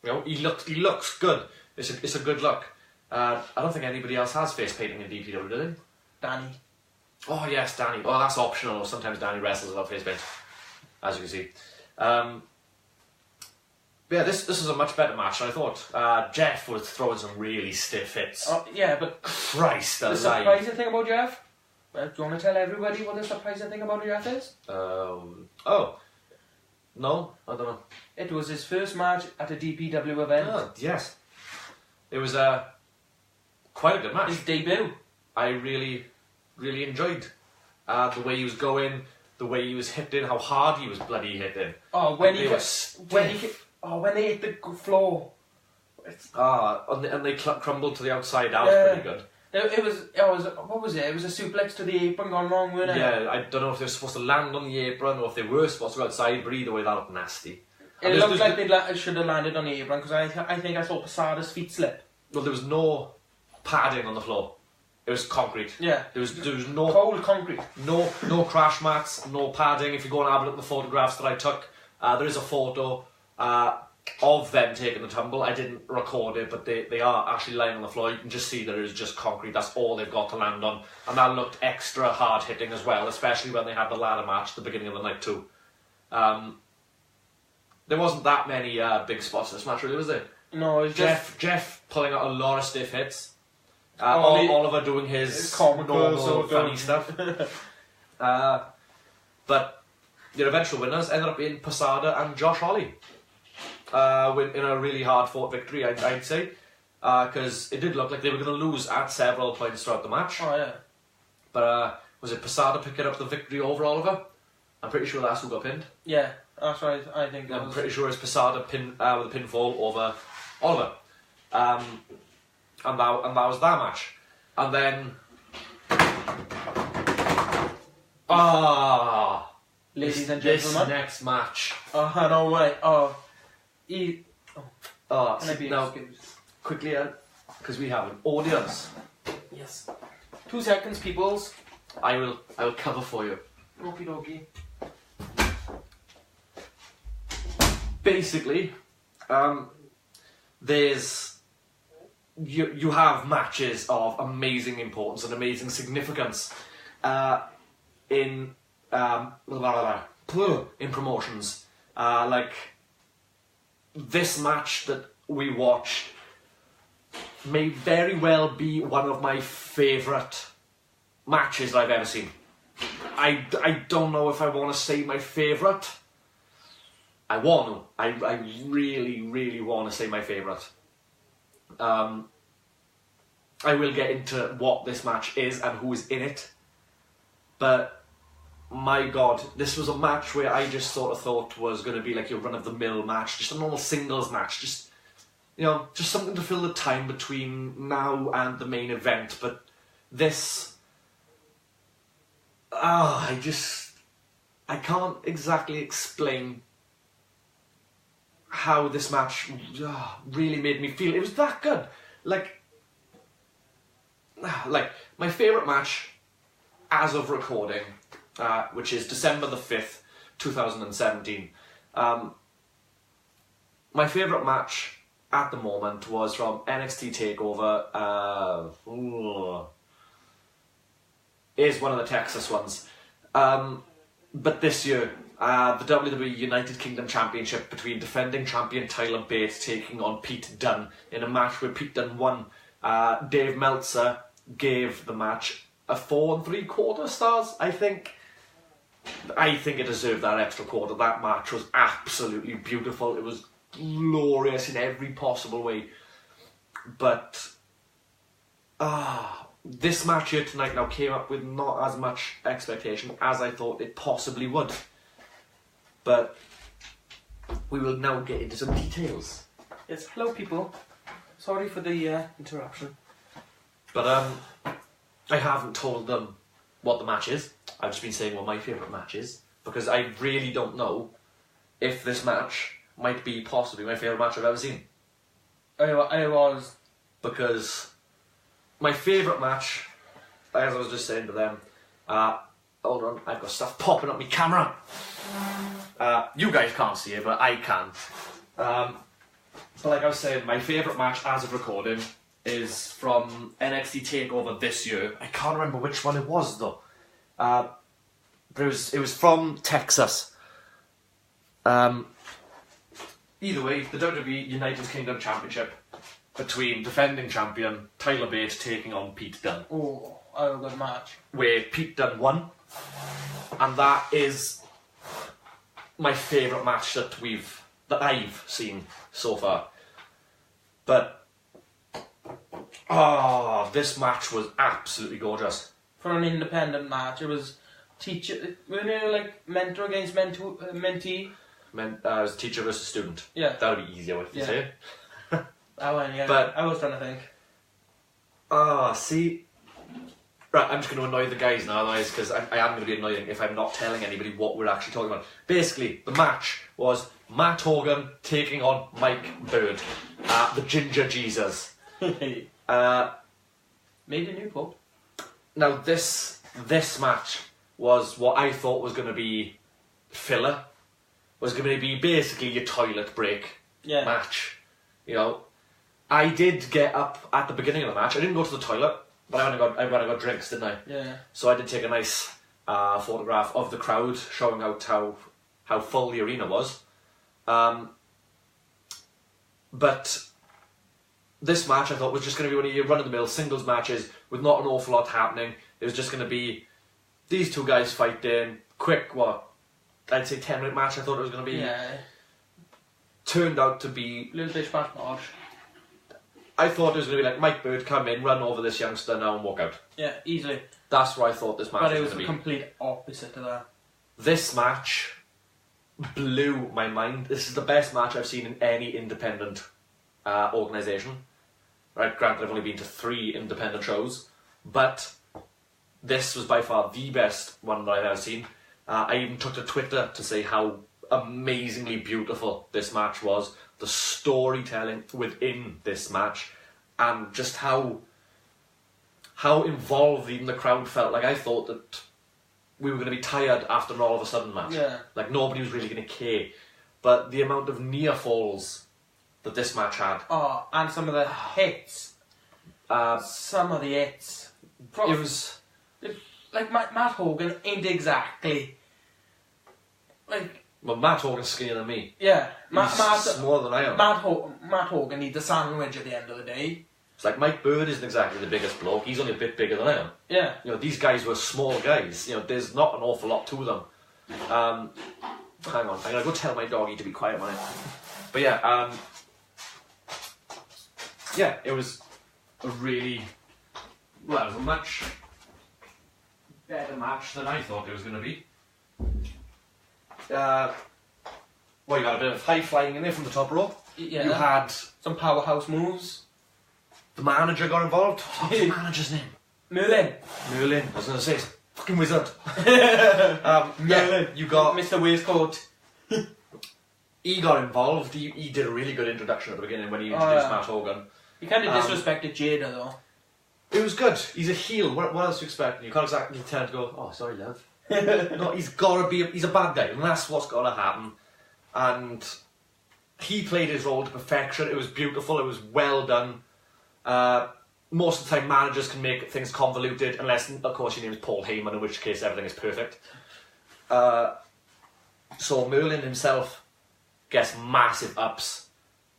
you know he looks good. It's a good look. I don't think anybody else has face painting in DPW, do they? Danny. Oh yes, Danny. Oh, that's optional. Sometimes Danny wrestles without face paint, as you can see. But yeah, this was a much better match than I thought. Jeff was throwing some really stiff hits. Oh, yeah, but Christ alive. The surprising thing about Jeff? Do you want to tell everybody what the surprising thing about Jeff is? No, I don't know. It was his first match at a DPW event. Oh, yes. It was quite a good match. His debut. I really, really enjoyed the way he was going, the way he was hitting, how hard he was bloody hitting. Oh, when they hit the floor. And they crumbled to the outside. That was pretty good. It was what was it? It was a suplex to the apron gone wrong, wasn't it? Yeah, I don't know if they were supposed to land on the apron or if they were supposed to go outside, but either way that looked nasty. It looked like they should have landed on the apron because I think I saw Posada's feet slip. Well, there was no padding on the floor. It was concrete. Yeah. There was no cold concrete. No crash mats, no padding. If you go and have a look at the photographs that I took, there is a photo of them taking the tumble. I didn't record it, but they are actually lying on the floor. You can just see that it is just concrete. That's all they've got to land on. And that looked extra hard hitting as well, especially when they had the ladder match at the beginning of the night too. There wasn't that many big spots in this match, really, was there? No, it was Jeff pulling out a lot of stiff hits. Oliver doing his normal funny stuff. But the eventual winners ended up being Posada and Josh Holley. In a really hard fought victory, I'd say, because it did look like they were going to lose at several points throughout the match. Oh yeah. But was it Posada picking up the victory over Oliver? I'm pretty sure that's who got pinned. Yeah, that's right. I think. I'm pretty sure it's Posada with a pinfall over Oliver, and that was that match, and then ladies and gentlemen, this next match. Oh no way! Now, quickly, because we have an audience. Yes. 2 seconds, peoples. I will cover for you. Okie dokie. Basically, there's you have matches of amazing importance and amazing significance in in promotions. Like, this match that we watched may very well be one of my favourite matches I've ever seen. I don't know if I want to say my favourite. I want to. I really, really want to say my favourite. I will get into what this match is and who is in it. But, my God, this was a match where I just sort of thought was going to be like your run-of-the-mill match. Just a normal singles match. Just, you know, just something to fill the time between now and the main event. But this... I can't exactly explain how this match really made me feel. It was that good. Like my favourite match as of recording, which is December the 5th, 2017. My favourite match at the moment was from NXT TakeOver. Is one of the Texas ones. But this year, the WWE United Kingdom Championship between defending champion Tyler Bate taking on Pete Dunne in a match where Pete Dunne won. Dave Meltzer gave the match a 4 3/4 stars, I think. I think it deserved that extra quarter. That match was absolutely beautiful. It was glorious in every possible way. But, this match here tonight now came up with not as much expectation as I thought it possibly would. But we will now get into some details. Yes, hello people. Sorry for the interruption. But I haven't told them what the match is. I've just been saying what my favourite match is, because I really don't know if this match might be possibly my favourite match I've ever seen. I was... Because my favourite match, as I was just saying to them, hold on, I've got stuff popping up my camera. You guys can't see it, but I can. So like I was saying, my favourite match as of recording is from NXT TakeOver this year. I can't remember which one it was though. But it was from Texas. Either way, the WWE United Kingdom Championship between defending champion Tyler Bate taking on Pete Dunne. Oh, a good match. Where Pete Dunne won. And that is my favourite match that I've seen so far. But this match was absolutely gorgeous. For an independent match, it was like mentor against mentee. It was teacher versus student. Yeah. That would be easier way to say it. Yeah. But I was trying to think. See, right, I'm just going to annoy the guys now, otherwise, because I am going to be annoying if I'm not telling anybody what we're actually talking about. Basically, the match was Matt Hogan taking on Mike Bird, the Ginger Jesus. Made a new pope. Now, this match was what I thought was going to be filler. Was going to be basically your toilet break match. You know, I did get up at the beginning of the match. I didn't go to the toilet, but I went and got drinks, didn't I? Yeah. So I did take a nice photograph of the crowd, showing out how full the arena was. But this match I thought was just going to be one of your run-of-the-mill singles matches with not an awful lot happening. It was just going to be these two guys fighting, quick, I'd say 10-minute match I thought it was going to be. Yeah. Turned out to be... Little bit smash. I thought it was going to be like Mike Bird come in, run over this youngster now and walk out. Yeah, easily. That's what I thought this match was going to be. But it was the complete opposite to that. This match blew my mind. This is the best match I've seen in any independent organisation. Right, granted I've only been to 3 independent shows, but this was by far the best one that I've ever seen. I even took to Twitter to say how amazingly beautiful this match was, the storytelling within this match, and just how involved even the crowd felt. Like, I thought that we were going to be tired after an all of a sudden match. Yeah. Like, nobody was really going to care. But the amount of near falls that this match had. Oh, and some of the hits. Some of the hits. It was... Like, Matt Hogan ain't exactly like... Well, Matt Hogan's skinnier than me. Yeah. He's smaller than I am. Matt Hogan needs a sandwich at the end of the day. It's like Mike Bird isn't exactly the biggest bloke. He's only a bit bigger than I am. Yeah. You know, these guys were small guys. You know, there's not an awful lot to them. Hang on, I'm gonna go tell my doggy to be quiet, man. But yeah, yeah, it was a really, well, it was a much better match than I thought it was gonna be. Well, you got a bit of high flying in there from the top rope. Yeah. You had some powerhouse moves. the manager got involved. What's the manager's name? Merlin. Merlin. I was gonna say, it's a fucking wizard. Yeah, you got Mr. Waistcoat. He got involved. He did a really good introduction at the beginning when he introduced Matt Hogan. He kind of disrespected Jada though. It was good. He's a heel. What else do you expect? You can't exactly tell him to go, oh, sorry, love. No, he's gotta be. He's a bad guy, and that's what's gotta happen. And he played his role to perfection. It was beautiful. It was well done. Most of the time, managers can make things convoluted, unless, of course, your name is Paul Heyman, in which case everything is perfect. So Merlin himself gets massive ups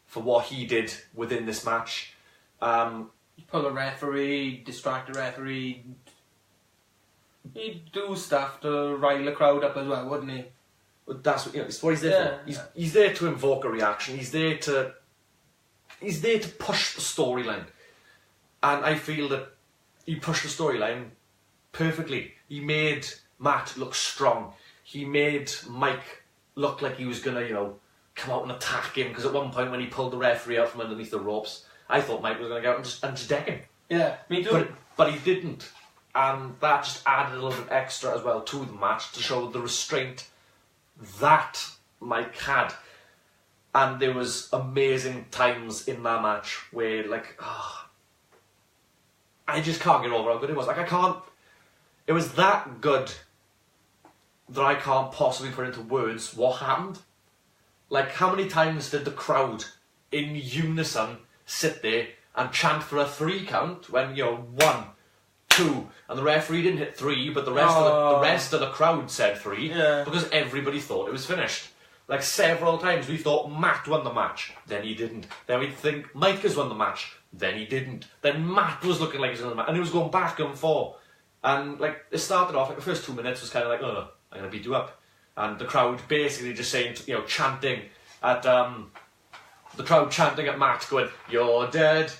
for what he did within this match. He'd pull a referee, distract the referee. He'd do stuff to rile the crowd up as well, wouldn't he? But that's what, it's what he's there for. He's there to invoke a reaction. He's there to push the storyline. And I feel that he pushed the storyline perfectly. He made Matt look strong. He made Mike look like he was gonna, come out and attack him. Because at one point when he pulled the referee out from underneath the ropes, I thought Mike was gonna go out and just deck him. Yeah, me too. But he didn't. And that just added a little bit extra as well to the match to show the restraint that Mike had. And there was amazing times in that match where, I just can't get over how good it was. It was that good that I can't possibly put into words what happened. Like, how many times did the crowd in unison sit there and chant for a 3 count when, 1, 2, and the referee didn't hit 3, but the rest of the crowd said 3 because everybody thought it was finished. Like, several times we thought Matt won the match, then he didn't. Then we'd think Mike has won the match, then he didn't. Then Matt was looking like he was won the match, and it was going back and forth. And, it started off, the first 2 minutes was kind of like, oh, I'm going to beat you up. And the crowd basically just saying, chanting at, the crowd chanting at Matt, going, you're dead,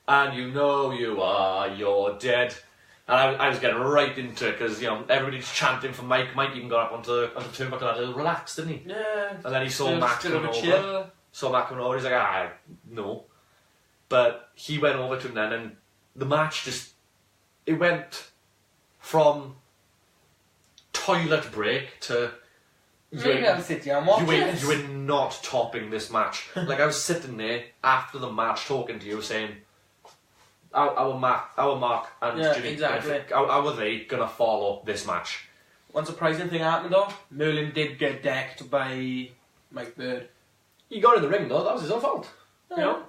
and you know you are, you're dead. And I was getting right into it because, everybody's chanting for Mike. Mike even got up onto the turnbuckle and had to relax, didn't he? Yeah. And then he saw Matt coming over. He's like, no. But he went over to him then, and the match it went from toilet break to... You were not topping this match. I was sitting there after the match talking to you saying... Our Mark and Jimmy, exactly. How are they going to follow this match? One surprising thing happened though, Merlin did get decked by Mike Bird. He got in the ring though, that was his own fault.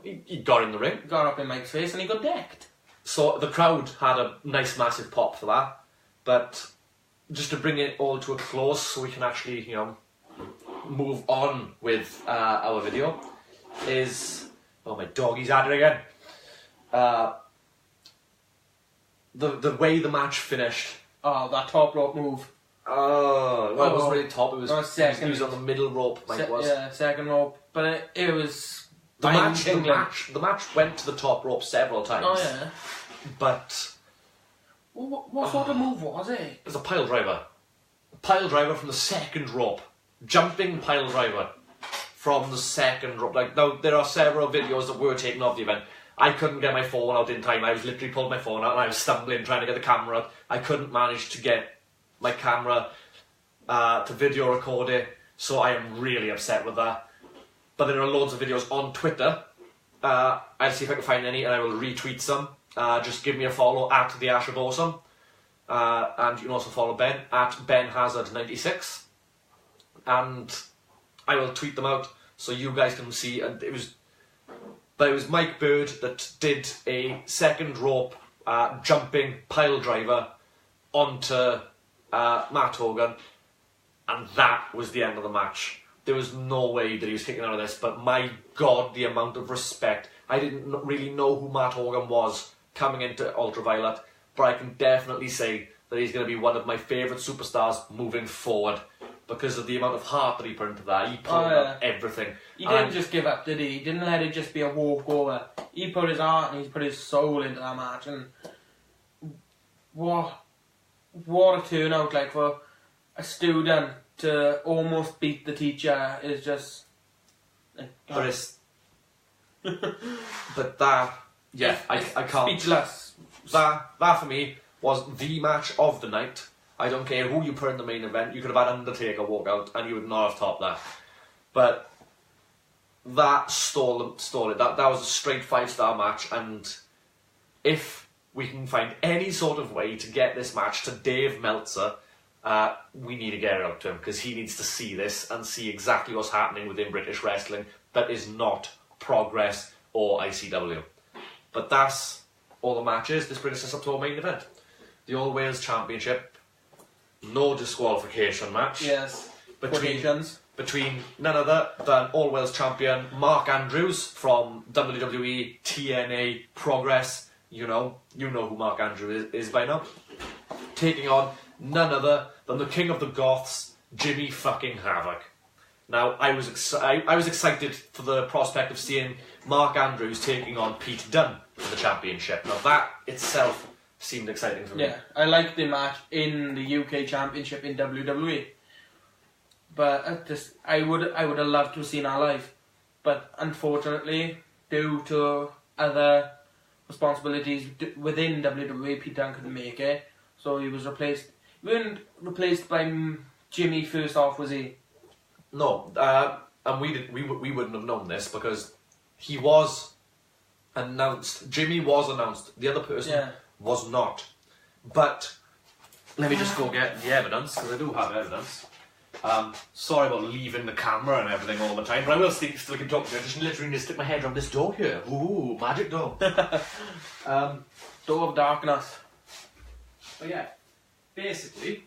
He got in the ring. Got up in Mike's face and he got decked. So the crowd had a nice massive pop for that. But just to bring it all to a close so we can actually, move on with our video is... Oh, my doggy's at it again. The way the match finished. Oh, that top rope move. Oh, well, it wasn't really top. It was second. He was on the middle rope. Mike was. Yeah, second rope. But it was. The match went to the top rope several times. Oh yeah. But what sort of move was it? It was a pile driver. A pile driver from the second rope. Jumping pile driver from the second rope. Now there are several videos that were taken of the event. I couldn't get my phone out in time. I was literally pulled my phone out and I was stumbling trying to get the camera out. I couldn't manage to get my camera to video record it, so I am really upset with that. But there are loads of videos on Twitter. I'll see if I can find any and I will retweet some. Just give me a follow at the Ash of Awesome. And you can also follow Ben at BenHazard96. And I will tweet them out so you guys can see. And it was Mike Bird that did a second rope jumping pile driver onto Matt Hogan. and that was the end of the match. There was no way that he was kicking out of this, but my God, the amount of respect. I didn't really know who Matt Hogan was coming into Ultraviolet, but I can definitely say that he's going to be one of my favourite superstars moving forward because of the amount of heart that he put into that. He put up everything. He didn't just give up, did he? He didn't let it just be a walkover. He put his heart and he put his soul into that match, and what a turnout, like, for a student to almost beat the teacher is just... But it's... but that... Yeah, I can't... Speechless. That for me was the match of the night. I don't care who you put in the main event. You could have had Undertaker walk out and you would not have topped that. But that stole it. That was a straight 5-star match, and if we can find any sort of way to get this match to Dave Meltzer, we need to get it out to him, because he needs to see this and see exactly what's happening within British wrestling that is not Progress or ICW. But that's all the matches. This brings us up to our main event. The All Wales Championship. No disqualification match. Yes. Between none other than All Wales champion Mark Andrews from WWE, TNA, Progress. You know who Mark Andrews is by now. Taking on none other than the King of the Goths, Jimmy fucking Havoc. Now, I was excited for the prospect of seeing Mark Andrews taking on Pete Dunne for the championship. Now, that itself seemed exciting for me. Yeah, I liked the match in the UK Championship in WWE. But I would have loved to have seen that live. But unfortunately, due to other responsibilities within WWE, Pete Dunne couldn't make it. So he was replaced. He wasn't replaced by Jimmy first off, was he? No, and we wouldn't have known this because he was announced. Jimmy was announced. The other person was not. But let me just go get the evidence, because I do have evidence. Sorry about leaving the camera and everything all the time, but I will still keep talking to you. I just literally need to stick my head around this door here. Ooh, magic door. Door of darkness. But yeah, basically,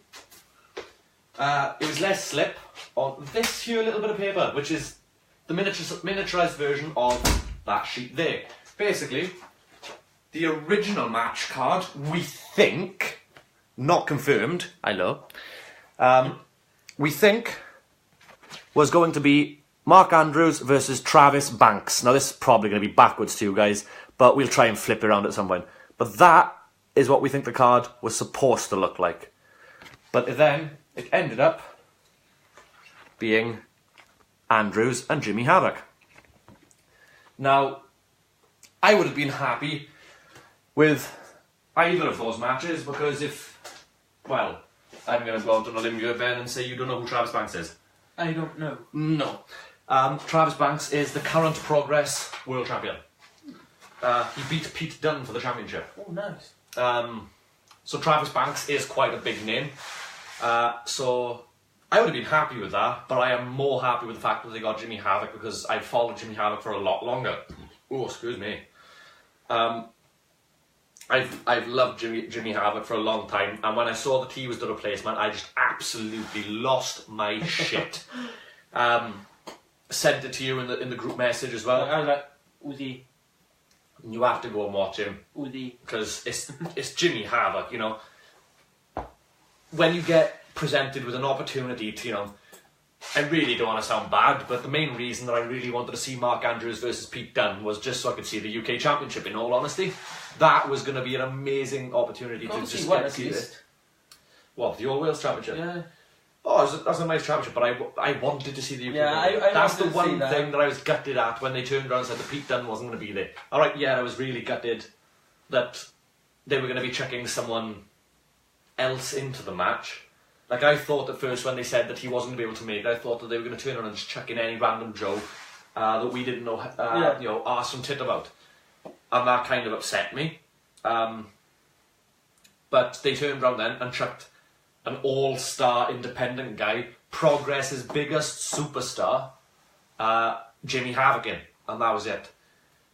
it was less slip on this here little bit of paper, which is the miniaturized version of that sheet there. Basically, the original match card, we think, not confirmed, I know, we think was going to be Mark Andrews versus Travis Banks. Now, this is probably going to be backwards to you guys, but we'll try and flip it around at some point. But that is what we think the card was supposed to look like. But then it ended up being Andrews and Jimmy Havoc. Now, I would have been happy with either of those matches, because well, I'm going to go out on a limb here, Ben, and say you don't know who Travis Banks is. I don't know. No. Travis Banks is the current Progress World Champion. He beat Pete Dunne for the championship. Oh, nice. So Travis Banks is quite a big name. So I would have been happy with that, but I am more happy with the fact that they got Jimmy Havoc, because I've followed Jimmy Havoc for a lot longer. Oh, excuse me. I've loved Jimmy Havoc for a long time, and when I saw that he was the replacement, I just absolutely lost my shit. Sent it to you in the group message as well. I was like, Uzi. You have to go and watch him. Uzi. Because it's Jimmy Havoc, you know. When you get presented with an opportunity to, you know, I really don't want to sound bad, but the main reason that I really wanted to see Mark Andrews versus Pete Dunne was just so I could see the UK Championship, in all honesty. That was going to be an amazing opportunity to just get to see this. What, the All Wales Championship? Yeah. Oh, that's a nice championship, but I wanted to see the UK. Yeah, that's the one thing that I was gutted at when they turned around and said that Pete Dunne wasn't going to be there. Alright, yeah, I was really gutted that they were going to be chucking someone else into the match. Like, I thought at first when they said that he wasn't going to be able to make it, I thought that they were going to turn around and just chuck in any random Joe that we didn't know, you know, arse and tit about. And that kind of upset me. But they turned around then and chucked an all-star independent guy, Progress's biggest superstar, Jimmy Havoc in. And that was it.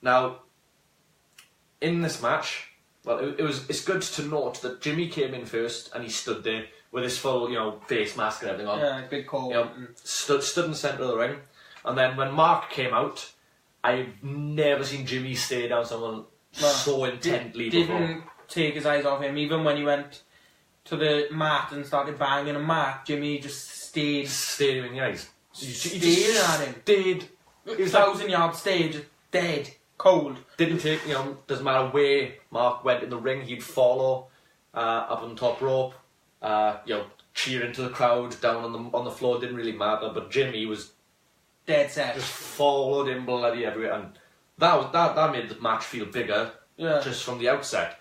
Now, in this match, well, it's good to note that Jimmy came in first and he stood there with his full, you know, face mask and everything on. Yeah, big call. You know, stood in the centre of the ring. And then when Mark came out, I've never seen Jimmy stare down someone so intently before. Didn't take his eyes off him, even when he went to the mat and started banging a mat. Jimmy just stayed staring in the eyes. Staring at him. Stayed. He was 1,000-yard stage, just dead, cold. Didn't take, you know, doesn't matter where Mark went in the ring, he'd follow up on the top rope, you know, cheering to the crowd down on the floor. Didn't really matter. But Jimmy was dead set. Just followed him bloody everywhere, and that made the match feel bigger. Yeah. Just from the outset.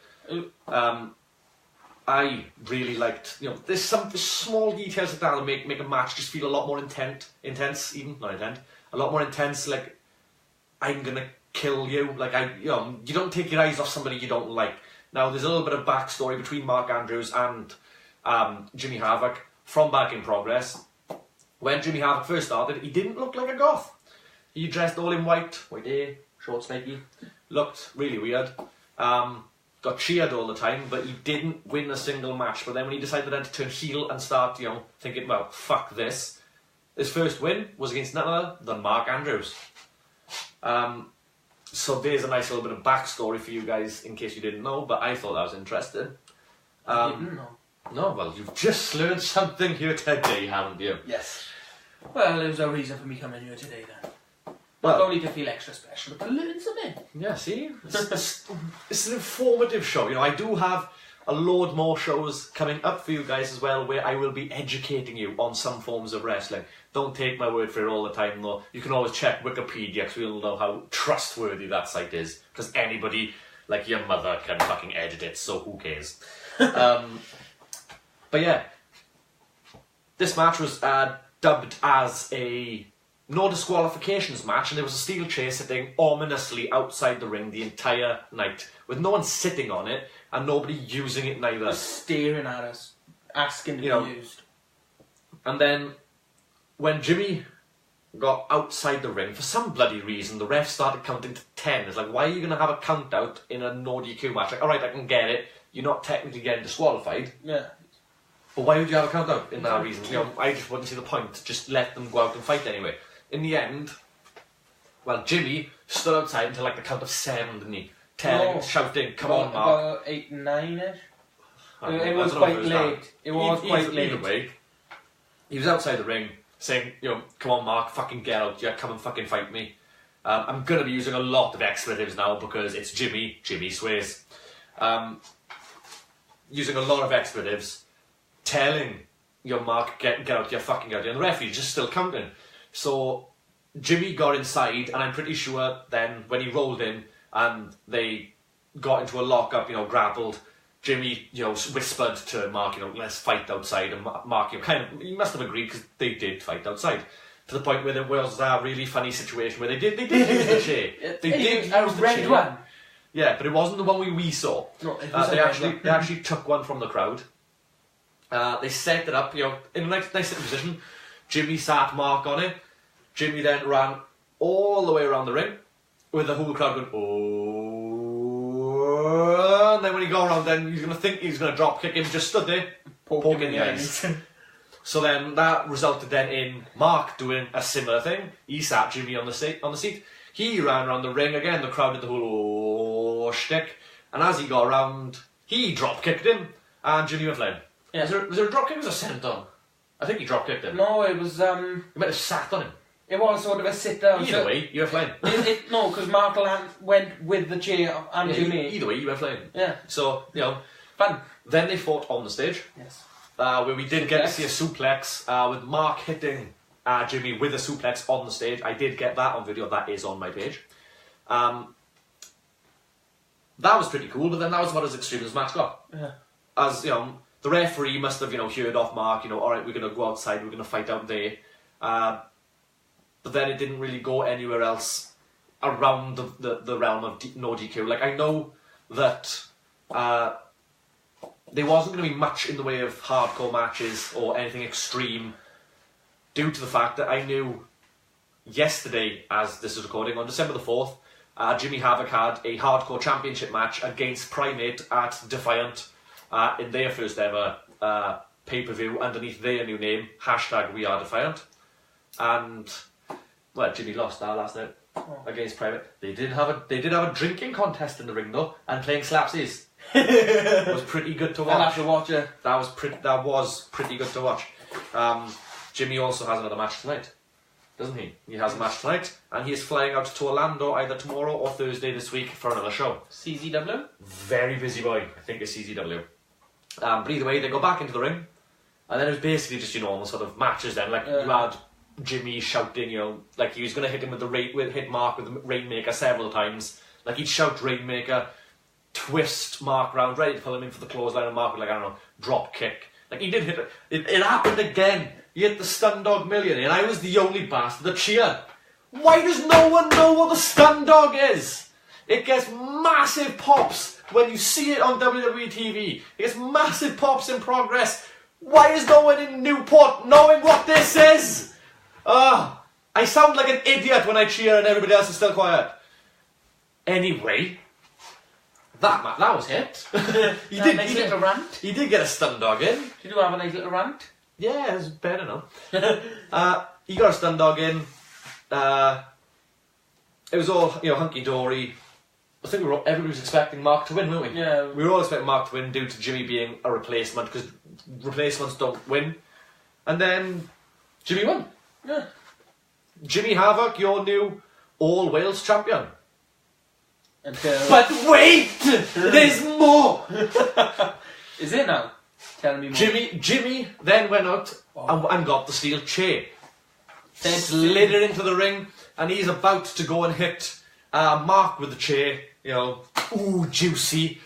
I really liked, you know, there's some small details like that that make a match just feel a lot more intense, a lot more intense. Like, I'm gonna kill you. Like, you know, you don't take your eyes off somebody you don't like. Now, there's a little bit of backstory between Mark Andrews and Jimmy Havoc from Back in Progress. When Jimmy Havoc first started, he didn't look like a goth. He dressed all in white hair, short snaky, looked really weird. Got cheered all the time, but he didn't win a single match. But then when he decided then to turn heel and start, you know, thinking, well, fuck this, his first win was against none other than Mark Andrews. So there's a nice little bit of backstory for you guys, in case you didn't know, but I thought that was interesting. I didn't know. No, well, you've just learned something here today, haven't you? Yes. Well, there was a reason for me coming here today then. Well, not only to feel extra special, but to learn something. Yeah, see? It's an informative show. You know, I do have a load more shows coming up for you guys as well, where I will be educating you on some forms of wrestling. Don't take my word for it all the time, though. You can always check Wikipedia, because we'll know how trustworthy that site is. Because anybody, like your mother, can fucking edit it, so who cares? But yeah, this match was dubbed as a no disqualifications match, and there was a steel chair sitting ominously outside the ring the entire night, with no one sitting on it and nobody using it neither. Just staring at us, asking to be used. And then when Jimmy got outside the ring, for some bloody reason, the ref started counting to 10. It's like, why are you going to have a count out in a no DQ match? Like, alright, I can get it. You're not technically getting disqualified. Yeah. But why would you have a count out in that reason? You know, I just wouldn't see the point. Just let them go out and fight anyway. In the end, well, Jimmy stood outside until like the count of 7, didn't he? Shouting, come on, Mark. About 8, 9-ish. It was quite late. It was quite late. Either way, he was outside the ring saying, you know, come on, Mark, fucking get out. Yeah, come and fucking fight me. I'm going to be using a lot of expletives now because it's Jimmy. Jimmy swears. Using a lot of expletives. Telling your Mark, get out, you're fucking out. And the referee's just still counting. So Jimmy got inside, and I'm pretty sure then when he rolled in and they got into a lock-up, you know, grappled, Jimmy, you know, whispered to Mark, you know, let's fight outside. And Mark, you know, he must have agreed because they did fight outside. To the point where there was a really funny situation where they did use the chair. They did use a the red chair. one. Yeah, but it wasn't the one we saw. No, it was they actually took one from the crowd. They set it up, you know, in a nice little position. Jimmy sat Mark on it. Jimmy then ran all the way around the ring with the whole crowd going, oh. And then when he got around, then he's going to think he's going to drop kick him. Just stood there, poking in the eyes. So then that resulted then in Mark doing a similar thing. He sat Jimmy on the seat. He ran around the ring again. The crowd did the whole oh shtick. And as he got around, he drop kicked him, and Jimmy went flying. Yeah. Was there a drop kick or was it a senton? I think he drop kicked him. No, it was He might have sat on him. It was sort of a sit down. Either way, you were flying. No, because Mark went with the chair and Jimmy. Either way, you were flying. Yeah. So, you know, fun. Then they fought on the stage. Yes. Where we did get to see a suplex with Mark hitting Jimmy with a suplex on the stage. I did get that on video. That is on my page. That was pretty cool, but then that was about as extreme as match got. Yeah. As, you know, the referee must have, you know, heard off Mark, you know, alright, we're going to go outside, we're going to fight out there. But then it didn't really go anywhere else around the realm of no DQ. Like, I know that there wasn't going to be much in the way of hardcore matches or anything extreme due to the fact that I knew yesterday, as this is recording, on December the 4th, Jimmy Havoc had a hardcore championship match against Primate at Defiant in their first ever pay-per-view underneath their new name, #WeAreDefiant. And, well, Jimmy lost that last night against Private. They did have a drinking contest in the ring though, and playing slapsies. It was pretty good to watch. I'll have to watch it. That was pretty good to watch. Jimmy also has another match tonight, doesn't he? He has a match tonight, and he is flying out to Orlando either tomorrow or Thursday this week for another show. CZW? Very busy boy, I think it's CZW. But either way, they go back into the ring, and then it was basically just your normal sort of matches then. Like, you had Jimmy shouting, you know, like he was going to hit him hit Mark with the Rainmaker several times. Like, he'd shout Rainmaker, twist Mark round, ready to pull him in for the clothesline, and Mark would, like, I don't know, drop kick. Like, he did hit it. It happened again. He hit the Stun Dog Millionaire, and I was the only bastard that cheered. Why does no one know what the Stun Dog is? It gets massive pops when you see it on WWE TV. It gets massive pops in progress. Why is no one in Newport knowing what this is? I sound like an idiot when I cheer and everybody else is still quiet. Anyway, that was it. He did a rant. He did get a Stun Dog in. Did you have a nice little rant? Yeah, it's better now. He got a Stun Dog in. It was all, you know, hunky dory. I think everybody was expecting Mark to win, weren't we? Yeah. We were all expecting Mark to win due to Jimmy being a replacement, because replacements don't win. And then Jimmy won. Yeah. Jimmy Havoc, your new All Wales champion. But wait! There's more! Is it now? Tell me more. Jimmy then went out and got the steel chair. Slid it into the ring, and he's about to go and hit Mark with the chair. You know, ooh, juicy.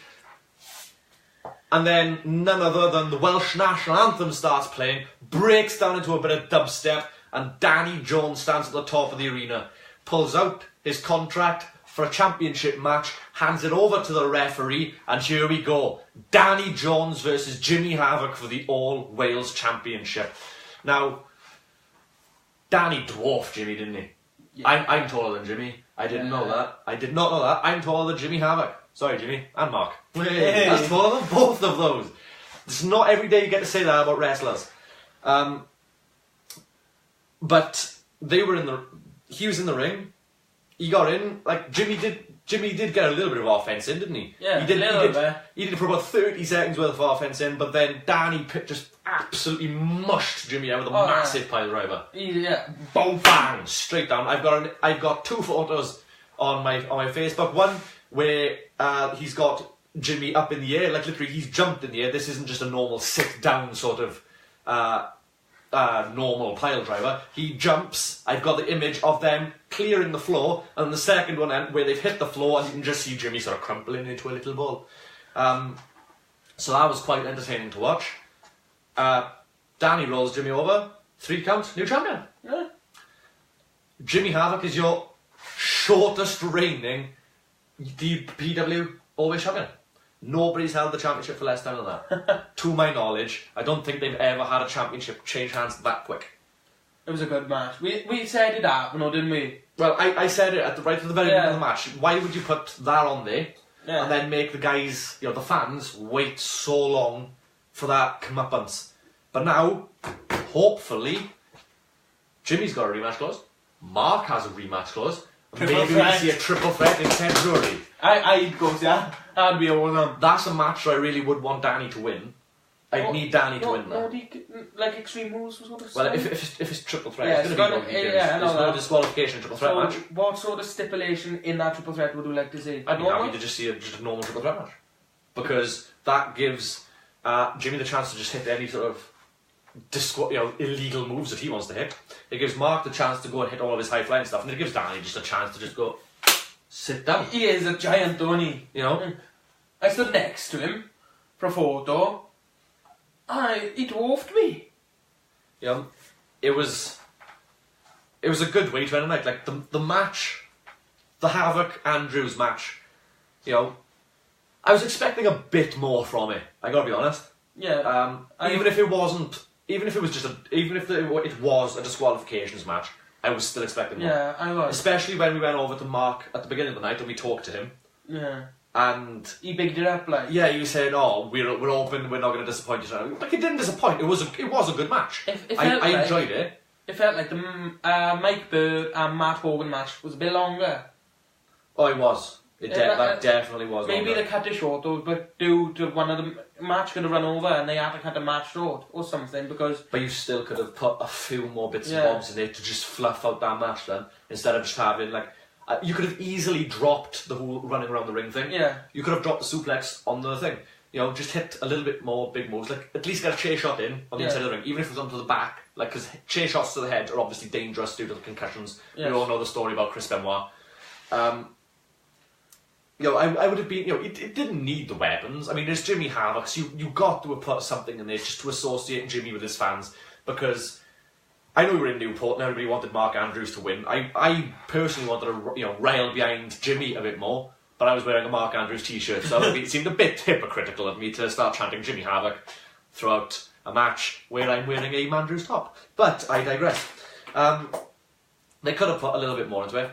And then none other than the Welsh national anthem starts playing, breaks down into a bit of dubstep, and Danny Jones stands at the top of the arena, pulls out his contract for a championship match, hands it over to the referee, and here we go. Danny Jones versus Jimmy Havoc for the All Wales Championship. Now, Danny dwarfed Jimmy, didn't he? Yeah. I'm taller than Jimmy. I didn't know that. I did not know that. I'm taller than Jimmy Havoc. Sorry, Jimmy. And Mark. Hey. That's taller than both of those. It's not every day you get to say that about wrestlers. But they were he was in the ring. He got in. Like, Jimmy did get a little bit of offense in, didn't he? Yeah, he did it for about 30 seconds worth of offense in, but then Danny just absolutely mushed Jimmy out with a massive pile driver. Yeah. Boom, bang, straight down. I've got two photos on my Facebook. One where he's got Jimmy up in the air, like literally he's jumped in the air. This isn't just a normal sit down sort of normal pile driver. He jumps. I've got the image of them clearing the floor, and the second one where they've hit the floor and you can just see Jimmy sort of crumpling into a little ball. So that was quite entertaining to watch. Danny rolls Jimmy over, 3 count, new champion. Yeah. Jimmy Havoc is your shortest reigning DPW Always champion. Nobody's held the championship for less time than that. To my knowledge, I don't think they've ever had a championship change hands that quick. It was a good match. We said it happened, didn't we? Well, I said it right at the very beginning of the match. Why would you put that on there and then make the guys, you know, the fans, wait so long for that comeuppance? But now, hopefully, Jimmy's got a rematch clause. Mark has a rematch clause. Maybe we see a triple threat in February. I'd go to that. That'd be a one-on. That's a match I really would want Danny to win. I'd need Danny to win that. Like Extreme Rules was what it's Well, if it's triple threat, yeah, it's going to be there's no disqualification triple threat match. What sort of stipulation in that triple threat would you like to see? I'd be happy to just see just a normal triple threat match. Because that gives Jimmy the chance to just hit any sort of illegal moves that he wants to hit. It gives Mark the chance to go and hit all of his high flying stuff, and it gives Danny just a chance to just go sit down. He is a giant, don't he? You know? I stood next to him for a photo. He dwarfed me. You know, it was a good way to end the night. Like the match, the Havoc Andrews match. You know, I was expecting a bit more from it. I gotta be honest. Yeah. Even if it was a disqualifications match, I was still expecting more. Yeah, I was. Especially when we went over to Mark at the beginning of the night and we talked to him. Yeah. And he bigged it up like. Yeah, he was saying, "Oh, we're open. We're not going to disappoint you." Like it didn't disappoint. It was a good match. I enjoyed it. It felt like the Mike Bird and Matt Hogan match was a bit longer. Oh, it was. That definitely was. Maybe longer. they cut it short though, but due to one of the match could have run over and they had to cut the match short or something because. But you still could have put a few more bits and bobs in it to just fluff out that match then, instead of just having like. You could have easily dropped the whole running around the ring thing. Yeah. You could have dropped the suplex on the thing. You know, just hit a little bit more big moves. Like, at least get a chair shot in on the inside of the ring, even if it was onto the back. Like, because chair shots to the head are obviously dangerous due to the concussions. Yes. We all know the story about Chris Benoit. You know, I would have been, you know, it didn't need the weapons. I mean, there's Jimmy Havoc, so you got to have put something in there just to associate Jimmy with his fans, because I know we were in Newport and everybody wanted Mark Andrews to win. I personally wanted to, rail behind Jimmy a bit more, but I was wearing a Mark Andrews t-shirt, so it seemed a bit hypocritical of me to start chanting Jimmy Havoc throughout a match where I'm wearing a Andrews top. But I digress. They could have put a little bit more into it.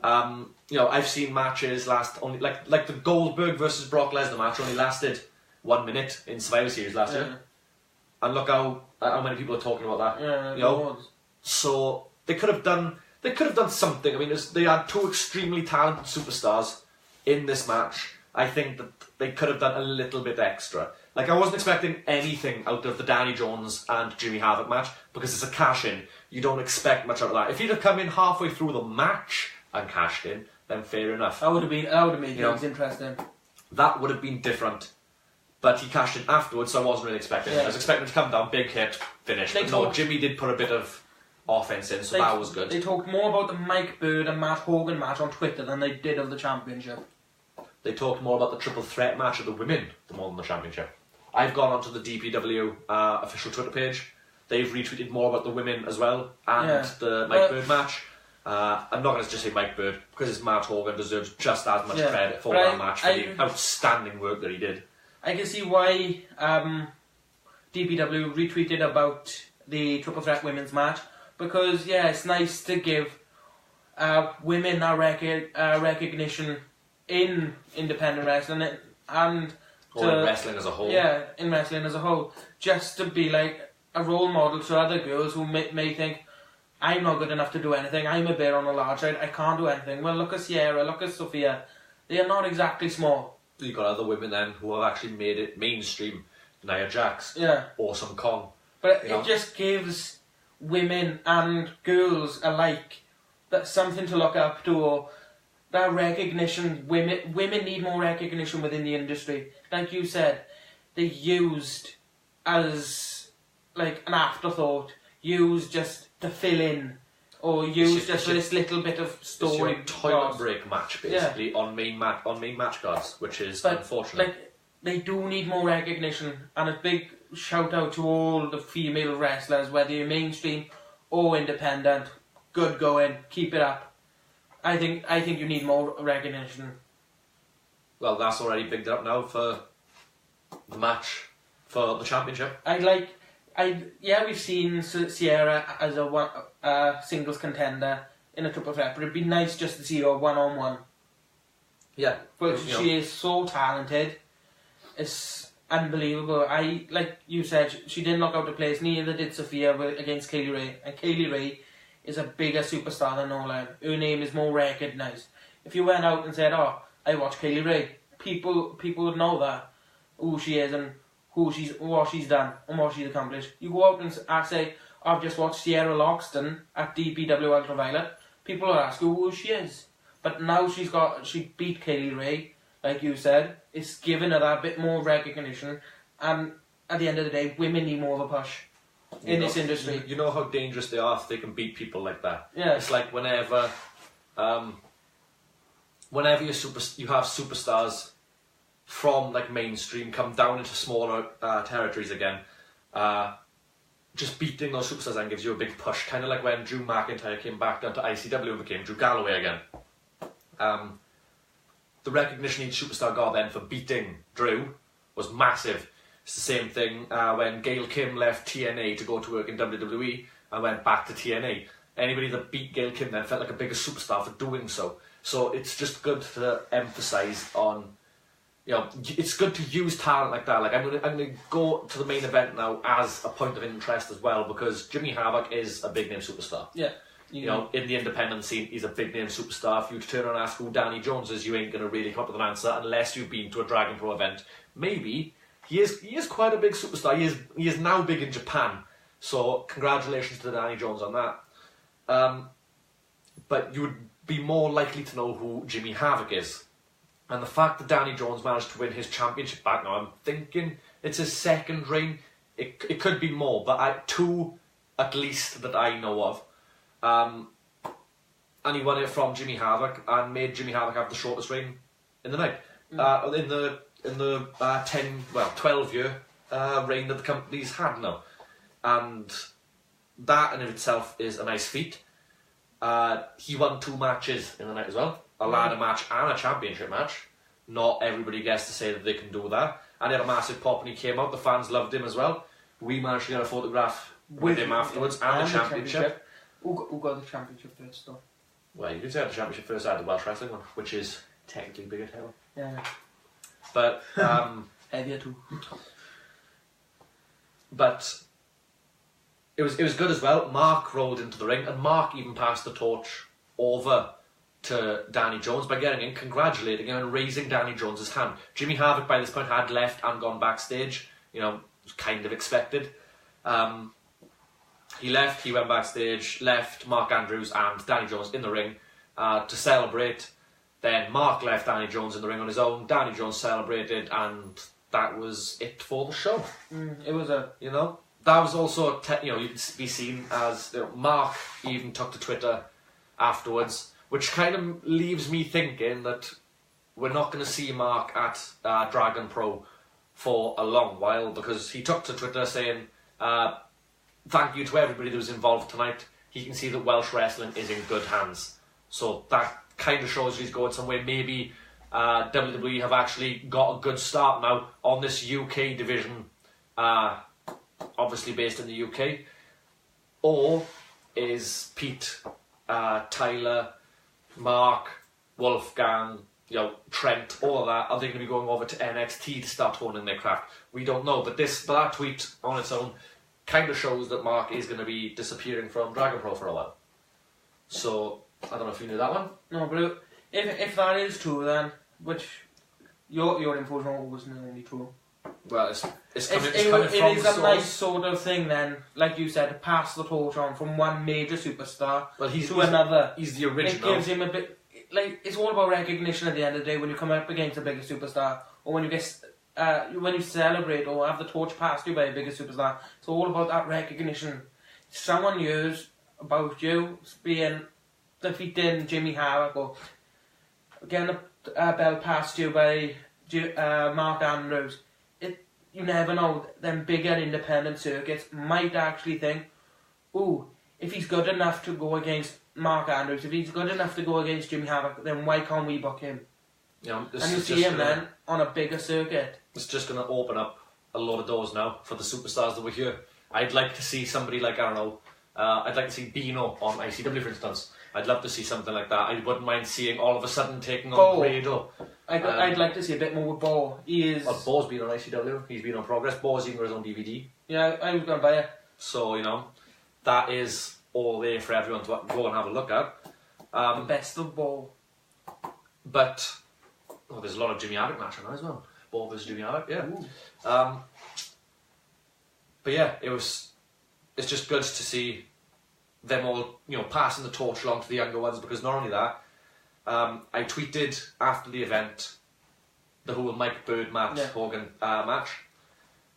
I've seen matches last only like the Goldberg versus Brock Lesnar match only lasted 1 minute in Survivor Series last year. And look how many people are talking about that. Yeah, so they could have done something. I mean, they had two extremely talented superstars in this match. I think that they could have done a little bit extra. Like, I wasn't expecting anything out of the Danny Jones and Jimmy Havoc match because it's a cash-in. You don't expect much out of that. If he'd have come in halfway through the match and cashed in, then fair enough. That would have made things interesting. That would have been different. But he cashed in afterwards, so I wasn't really expecting it. I was expecting him to come down, big hit, finish. But no, Jimmy did put a bit of offense in, so that was good. They talked more about the Mike Bird and Matt Hogan match on Twitter than they did of the championship. They talked more about the triple threat match of the women more than the championship. I've gone onto the DPW official Twitter page. They've retweeted more about the women as well, and the Mike Bird match. I'm not going to just say Mike Bird, because Matt Hogan deserves just as much credit for that match, for the outstanding work that he did. I can see why DPW retweeted about the Triple Threat Women's match, because it's nice to give women a recognition in independent wrestling and in wrestling as a whole. Yeah, in wrestling as a whole, just to be like a role model to other girls who may think, I'm not good enough to do anything, I'm a bit on the large side, I can't do anything. Well, look at Sierra, look at Sophia, they are not exactly small. You've got other women then who have actually made it mainstream. Nia Jax, Awesome Kong. But it just gives women and girls alike something to look up to, or that recognition. Women need more recognition within the industry. Like you said, they're used as like an afterthought, used just to fill in, or used just for this little bit of story. It's your toilet break match, basically, on main match cards, which is unfortunate. Like, they do need more recognition, and a big shout out to all the female wrestlers, whether you're mainstream or independent. Good going, keep it up. I think you need more recognition. Well, that's already bigged up now for the match for the championship. We've seen Sierra as a singles contender in a triple threat, but it'd be nice just to see her one-on-one. Yeah. But she is so talented. It's unbelievable. Like you said, she didn't knock out the place, neither did Sophia against Kaylee Ray. And Kaylee Ray is a bigger superstar than Nolan. Her name is more recognised. If you went out and said, "Oh, I watch Kaylee Ray," people would know that, who she is and what she's done and what she's accomplished. You go out and say, "I've just watched Sierra Loxton at DPW Ultraviolet," people will ask who she is. But now she beat Kaylee Ray, like you said. It's given her that bit more recognition, and at the end of the day, women need more of a push in this industry. You know how dangerous they are if they can beat people like that. Yeah. It's like whenever you have superstars from like mainstream come down into smaller territories again, just beating those superstars then gives you a big push. Kind of like when Drew McIntyre came back down to ICW and became Drew Galloway again. The recognition each superstar got then for beating Drew was massive. It's the same thing when Gail Kim left TNA to go to work in WWE and went back to TNA. Anybody that beat Gail Kim then felt like a bigger superstar for doing so. So it's just good to emphasise on you know, it's good to use talent like that. Like I'm gonna go to the main event now as a point of interest as well, because Jimmy Havoc is a big name superstar. Yeah. You know, in the independent scene, he's a big name superstar. If you turn around and ask who Danny Jones is, you ain't gonna really come up with an answer unless you've been to a Dragon Pro event. Maybe he is quite a big superstar. He is now big in Japan. So congratulations to Danny Jones on that. But you would be more likely to know who Jimmy Havoc is. And the fact that Danny Jones managed to win his championship back now, I'm thinking it's his second reign. It could be more, but two at least that I know of. And he won it from Jimmy Havoc and made Jimmy Havoc have the shortest reign in the night. In the 12 year reign that the company's had now. And that in of itself is a nice feat. He won 2 matches in the night as well. A ladder match and a championship match. Not everybody gets to say that they can do that. And he had a massive pop when he came out. The fans loved him as well. We managed to get a photograph with him afterwards and the championship. Who got the championship first though? Well, you could say the championship first. I had the Welsh Wrestling one, which is technically bigger title. Yeah. But heavier too. But it was good as well. Mark rolled into the ring, and Mark even passed the torch over to Danny Jones by getting in, congratulating him and raising Danny Jones' hand. Jimmy Havoc by this point had left and gone backstage. You know, it was kind of expected. He left, he went backstage, left Mark Andrews and Danny Jones in the ring to celebrate. Then Mark left Danny Jones in the ring on his own. Danny Jones celebrated, and that was it for the show. It was a... You know, that was also, you'd be seen as... Mark even took to Twitter afterwards, which kind of leaves me thinking that we're not going to see Mark at Dragon Pro for a long while, because he took to Twitter saying, thank you to everybody that was involved tonight. He can see that Welsh wrestling is in good hands. So that kind of shows he's going somewhere. Maybe WWE have actually got a good start now on this UK division, obviously based in the UK. Or is Pete, Tyler, Mark, Wolfgang, Trent, all of that, are they going to be going over to NXT to start honing their craft? We don't know, but that tweet on its own kind of shows that Mark is going to be disappearing from Dragon Pro for a while. So, I don't know if you knew that one. No, but if that is true then, which your info wasn't really true. Well, it's coming it from is the a source. nice sort of thing then, like you said, to pass the torch on from one major superstar to another. He's the original. It gives him a bit, like, it's all about recognition at the end of the day when you come up against a bigger superstar, or when you get, when you celebrate or have the torch passed you by a bigger superstar. It's all about that recognition. Someone knows about you being defeating Jimmy Havoc, or getting a belt passed you by Mark Andrews. You never know, them bigger independent circuits might actually think, ooh, if he's good enough to go against Mark Andrews, if he's good enough to go against Jimmy Havoc, then why can't we book him? And you see him then on a bigger circuit. It's just going to open up a lot of doors now for the superstars that were here. I'd like to see somebody like, I don't know, I'd like to see Bino on ICW, for instance. I'd love to see something like that. I wouldn't mind seeing all of a sudden taking on Grado. I'd like to see a bit more with Bo. Well, Bo's been on ICW. He's been on Progress. Bo's even got his own DVD. Yeah, I was going to buy it. So, that is all there for everyone to go and have a look at. The best of Bo. But there's a lot of Jimmy Havoc match now as well. Bo versus Jimmy Havoc, yeah. But yeah, it's just good to see them all, passing the torch along to the younger ones, because not only that, I tweeted after the event the whole Mike Bird Hogan match.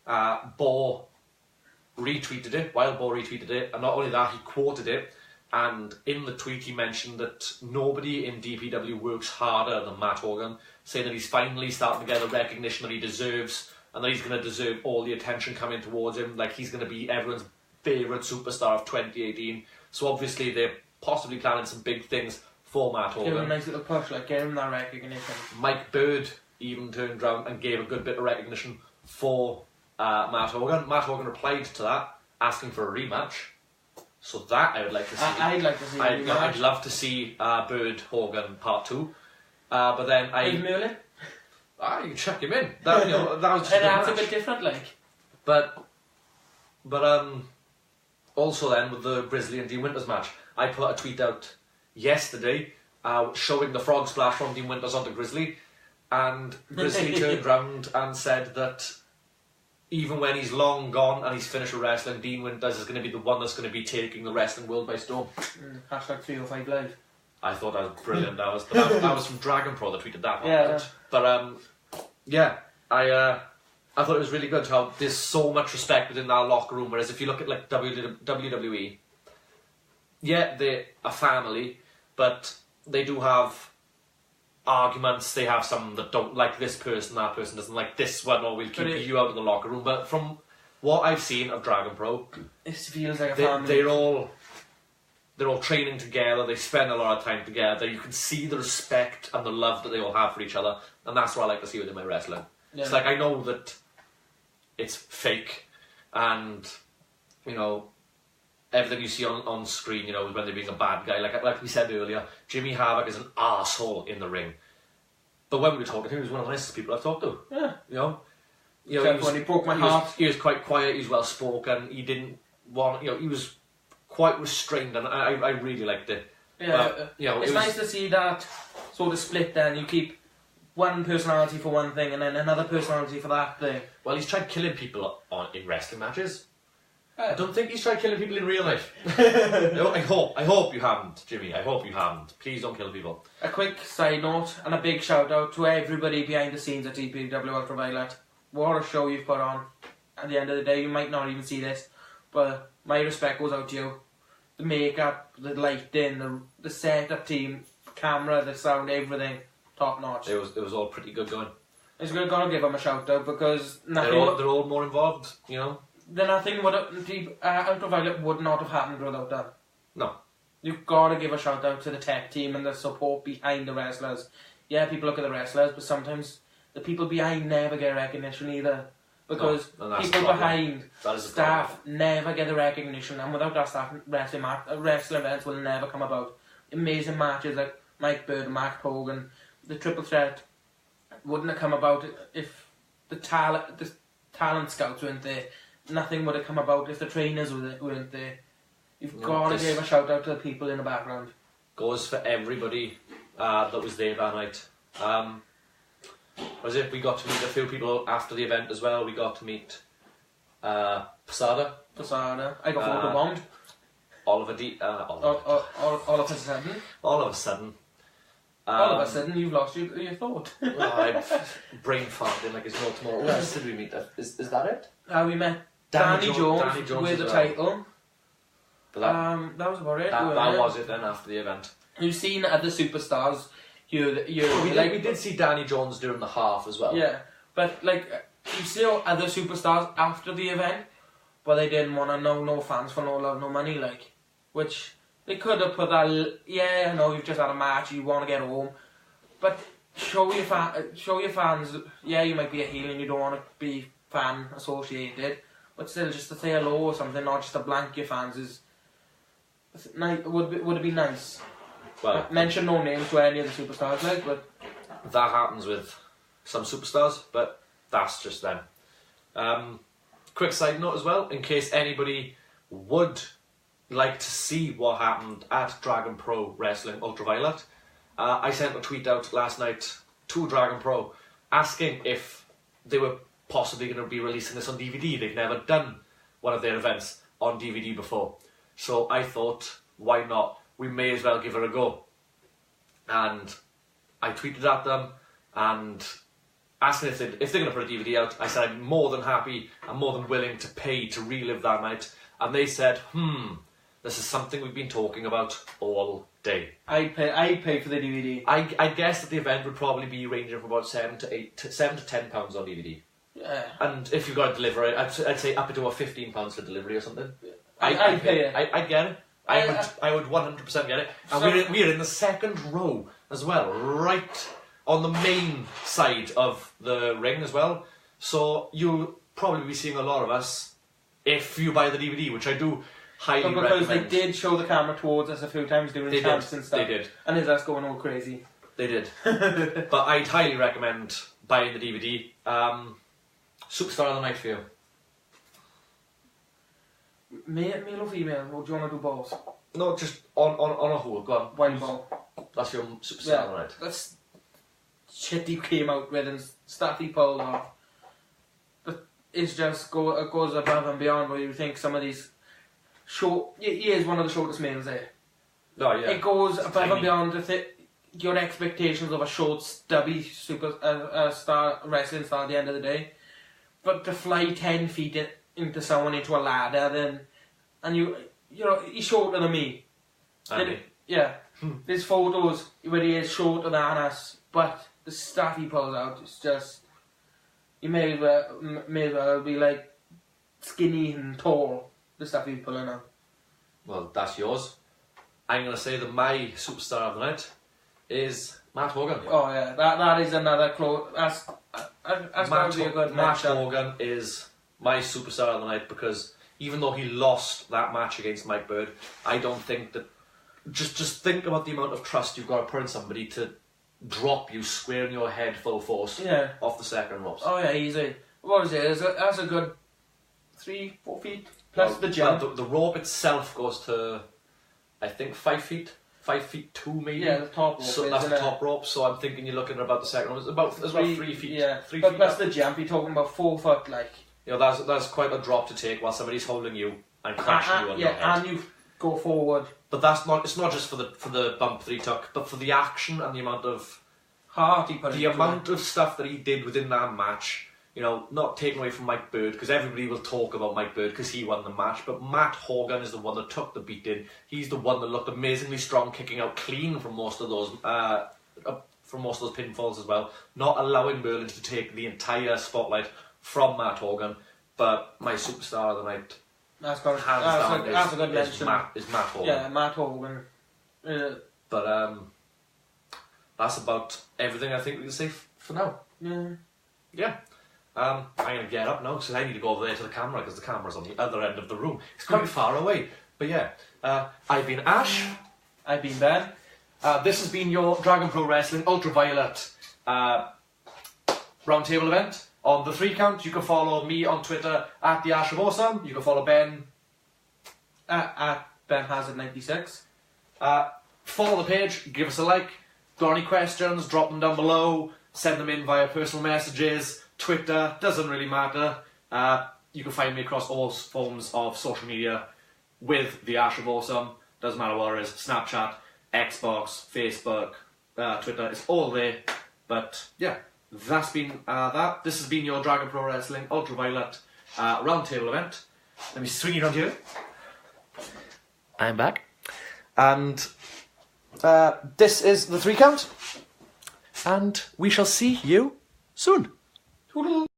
Bo retweeted it, Wild Bo retweeted it, and not only that, he quoted it, and in the tweet he mentioned that nobody in DPW works harder than Matt Hogan, saying that he's finally starting to get the recognition that he deserves, and that he's going to deserve all the attention coming towards him, like he's going to be everyone's favourite superstar of 2018. So obviously they're possibly planning some big things for Matt Hogan. Give him a nice little push, like get him that recognition. Mike Bird even turned around and gave a good bit of recognition for Matt Hogan. Matt Hogan replied to that, asking for a rematch. So that I would like to see. I'd like to see a rematch. I'd love to see Bird Hogan Part 2. But then Merlin? you can chuck him in. That, that was just And a that's a match. bit different, like. But also then with the Grizzly and Dean Winters match, I put a tweet out yesterday showing the frog splash from Dean Winters onto Grizzly, and Grizzly turned round and said that even when he's long gone and he's finished with wrestling, Dean Winters is going to be the one that's going to be taking the wrestling world by storm. Hashtag 305 Live. I thought that was brilliant. That was from Dragon Pro that tweeted that one. Yeah. But I thought it was really good how there's so much respect within that locker room. Whereas if you look at like WWE, yeah, they're a family, but they do have arguments. They have some that don't like this person, that person doesn't like this one, or we'll keep you out of the locker room. But from what I've seen of Dragon Pro, it feels like a family. They're all training together, they spend a lot of time together, you can see the respect and the love that they all have for each other, and that's what I like to see within my wrestling. Yeah. It's like, I know that it's fake, and, everything you see on screen, is when they're being a bad guy. Like we said earlier, Jimmy Havoc is an arsehole in the ring. But when we were talking to him, he was one of the nicest people I've talked to. Yeah. When he broke my heart. He was quite quiet, he was well spoken, he didn't want, he was quite restrained, and I really liked it. Yeah, it's nice to see that sort of split then. You keep one personality for one thing and then another personality for that thing. Well, he's tried killing people in wrestling matches. I don't think he's tried killing people in real life. I hope you haven't, Jimmy. I hope you haven't. Please don't kill people. A quick side note and a big shout out to everybody behind the scenes at DPW Ultraviolet. What a show you've put on. At the end of the day, you might not even see this, but my respect goes out to you. The makeup, the lighting, the setup team, camera, the sound, everything, top notch. It was all pretty good going. It's going to give them a shout out because nothing. They're all more involved, The nothing would Ultraviolet would not have happened without them. No. You've got to give a shout out to the tech team and the support behind the wrestlers. Yeah, people look at the wrestlers, but sometimes the people behind never get recognition either. Because people behind staff never get the recognition, and without that staff, wrestling events will never come about. Amazing matches like Mike Bird and Mark Hogan, the triple threat wouldn't have come about if the talent scouts weren't there. Nothing would have come about if the trainers weren't there. You've got to give a shout out to the people in the background. Goes for everybody that was there that night. We got to meet a few people after the event as well. We got to meet Posada. I got photobombed. All of a sudden. All of a sudden, you've lost your thought. I brain farted like it's no tomorrow. Who else did we meet? Is that it? We met Danny Jones with the title. That was about it. That was it then after the event. You've seen other superstars. We did see Danny Jones during the half as well. Yeah, but you see other superstars after the event, but they didn't want to know no fans for no love, no money, which they could have put that. Yeah, I know you've just had a match, you want to get home, but show your fans. Yeah, you might be a heel and you don't want to be fan associated, but still just to say hello or something, not just to blank your fans would it be nice. Well, mention no names to any of the superstars, but that happens with some superstars, but that's just them. Quick side note as well, in case anybody would like to see what happened at Dragon Pro Wrestling Ultraviolet, I sent a tweet out last night to Dragon Pro asking if they were possibly going to be releasing this on DVD. They've never done one of their events on DVD before, so I thought, why not? We may as well give her a go. And I tweeted at them and asking if they're going to put a DVD out. I said I'm more than happy, I'm more than willing to pay to relive that night. And they said, this is something we've been talking about all day. I'd pay for the DVD. I guess that the event would probably be ranging from about £7 to £10 on DVD. Yeah. And if you've got to deliver it, I'd say up to £15 for delivery or something. I'd pay it. I get it. I would 100% get it. And we're in the second row as well, right on the main side of the ring as well. So you'll probably be seeing a lot of us if you buy the DVD, which I do highly recommend. Because they did show the camera towards us a few times doing chants and stuff. They did. And his ass going all crazy. They did. But I'd highly recommend buying the DVD. Superstar of the night for you? Male or female? Or do you want to do both? No, just on a whole. Go on. One ball. That's your superstar of the night. That's shit he came out with and stuff he pulled off. But it's just it goes above and beyond where you think some of these short. He is one of the shortest males there. Oh yeah. It goes above tiny. and beyond your expectations of a short, stubby star wrestling star at the end of the day. But to fly 10 feet into someone into a ladder, and you know he's shorter than me. Yeah. There's photos where he is shorter than us, but the stuff he pulls out is just. You may as well be like skinny and tall. The stuff he's pulling out. Well, that's yours. I'm gonna say that my superstar of the night is Matt Hogan. Oh yeah, that is another close. That's gotta be a good Matt match. Hogan is my superstar of the night because even though he lost that match against Mike Bird, I don't think that. Just think about the amount of trust you've got to put in somebody to drop you square in your head full force off the second ropes. Oh yeah, easy. What was it? That's a good 3-4 feet plus the jump. The rope itself goes to, I think, 5 feet. 5 feet 2 maybe. Yeah, the top rope. So that's the top rope. So I'm thinking you're looking at about the second rope. It's about 3 feet. Yeah, 3 but feet plus up. the jump, you're talking about 4 foot, like. You know, that's quite a drop to take while somebody's holding you and crashing you on your head. And you go forward. But that's not. It's not just for the bump that he took, but for the action and the amount of heart he put. The amount of stuff that he did within that match. You know, not taken away from Mike Bird, because everybody will talk about Mike Bird because he won the match, but Matt Hogan is the one that took the beating. He's the one that looked amazingly strong, kicking out clean from most of those pinfalls as well, not allowing Merlin to take the entire spotlight from Matt Hogan. But my superstar of the night, that's a good mention. Is Matt Hogan. Yeah, Matt Hogan. But that's about everything I think we can say for now. Yeah. I'm going to get up now because I need to go over there to the camera because the camera's on the other end of the room. It's quite far away. But yeah, I've been Ash. I've been Ben. This has been your Dragon Pro Wrestling Ultraviolet roundtable event. On the 3 count, you can follow me on Twitter at the Ash of Awesome. You can follow Ben at Ben Hazard 96. Follow the page, give us a like. Got any questions, drop them down below. Send them in via personal messages. Twitter, doesn't really matter. You can find me across all forms of social media with the Ash of Awesome. Doesn't matter what it is. Snapchat, Xbox, Facebook, Twitter, it's all there. But yeah, that's been that. This has been your Dragon Pro Wrestling Ultraviolet roundtable event. Let me swing you around here. I'm back. And this is the 3 count. And we shall see you soon. Toodle.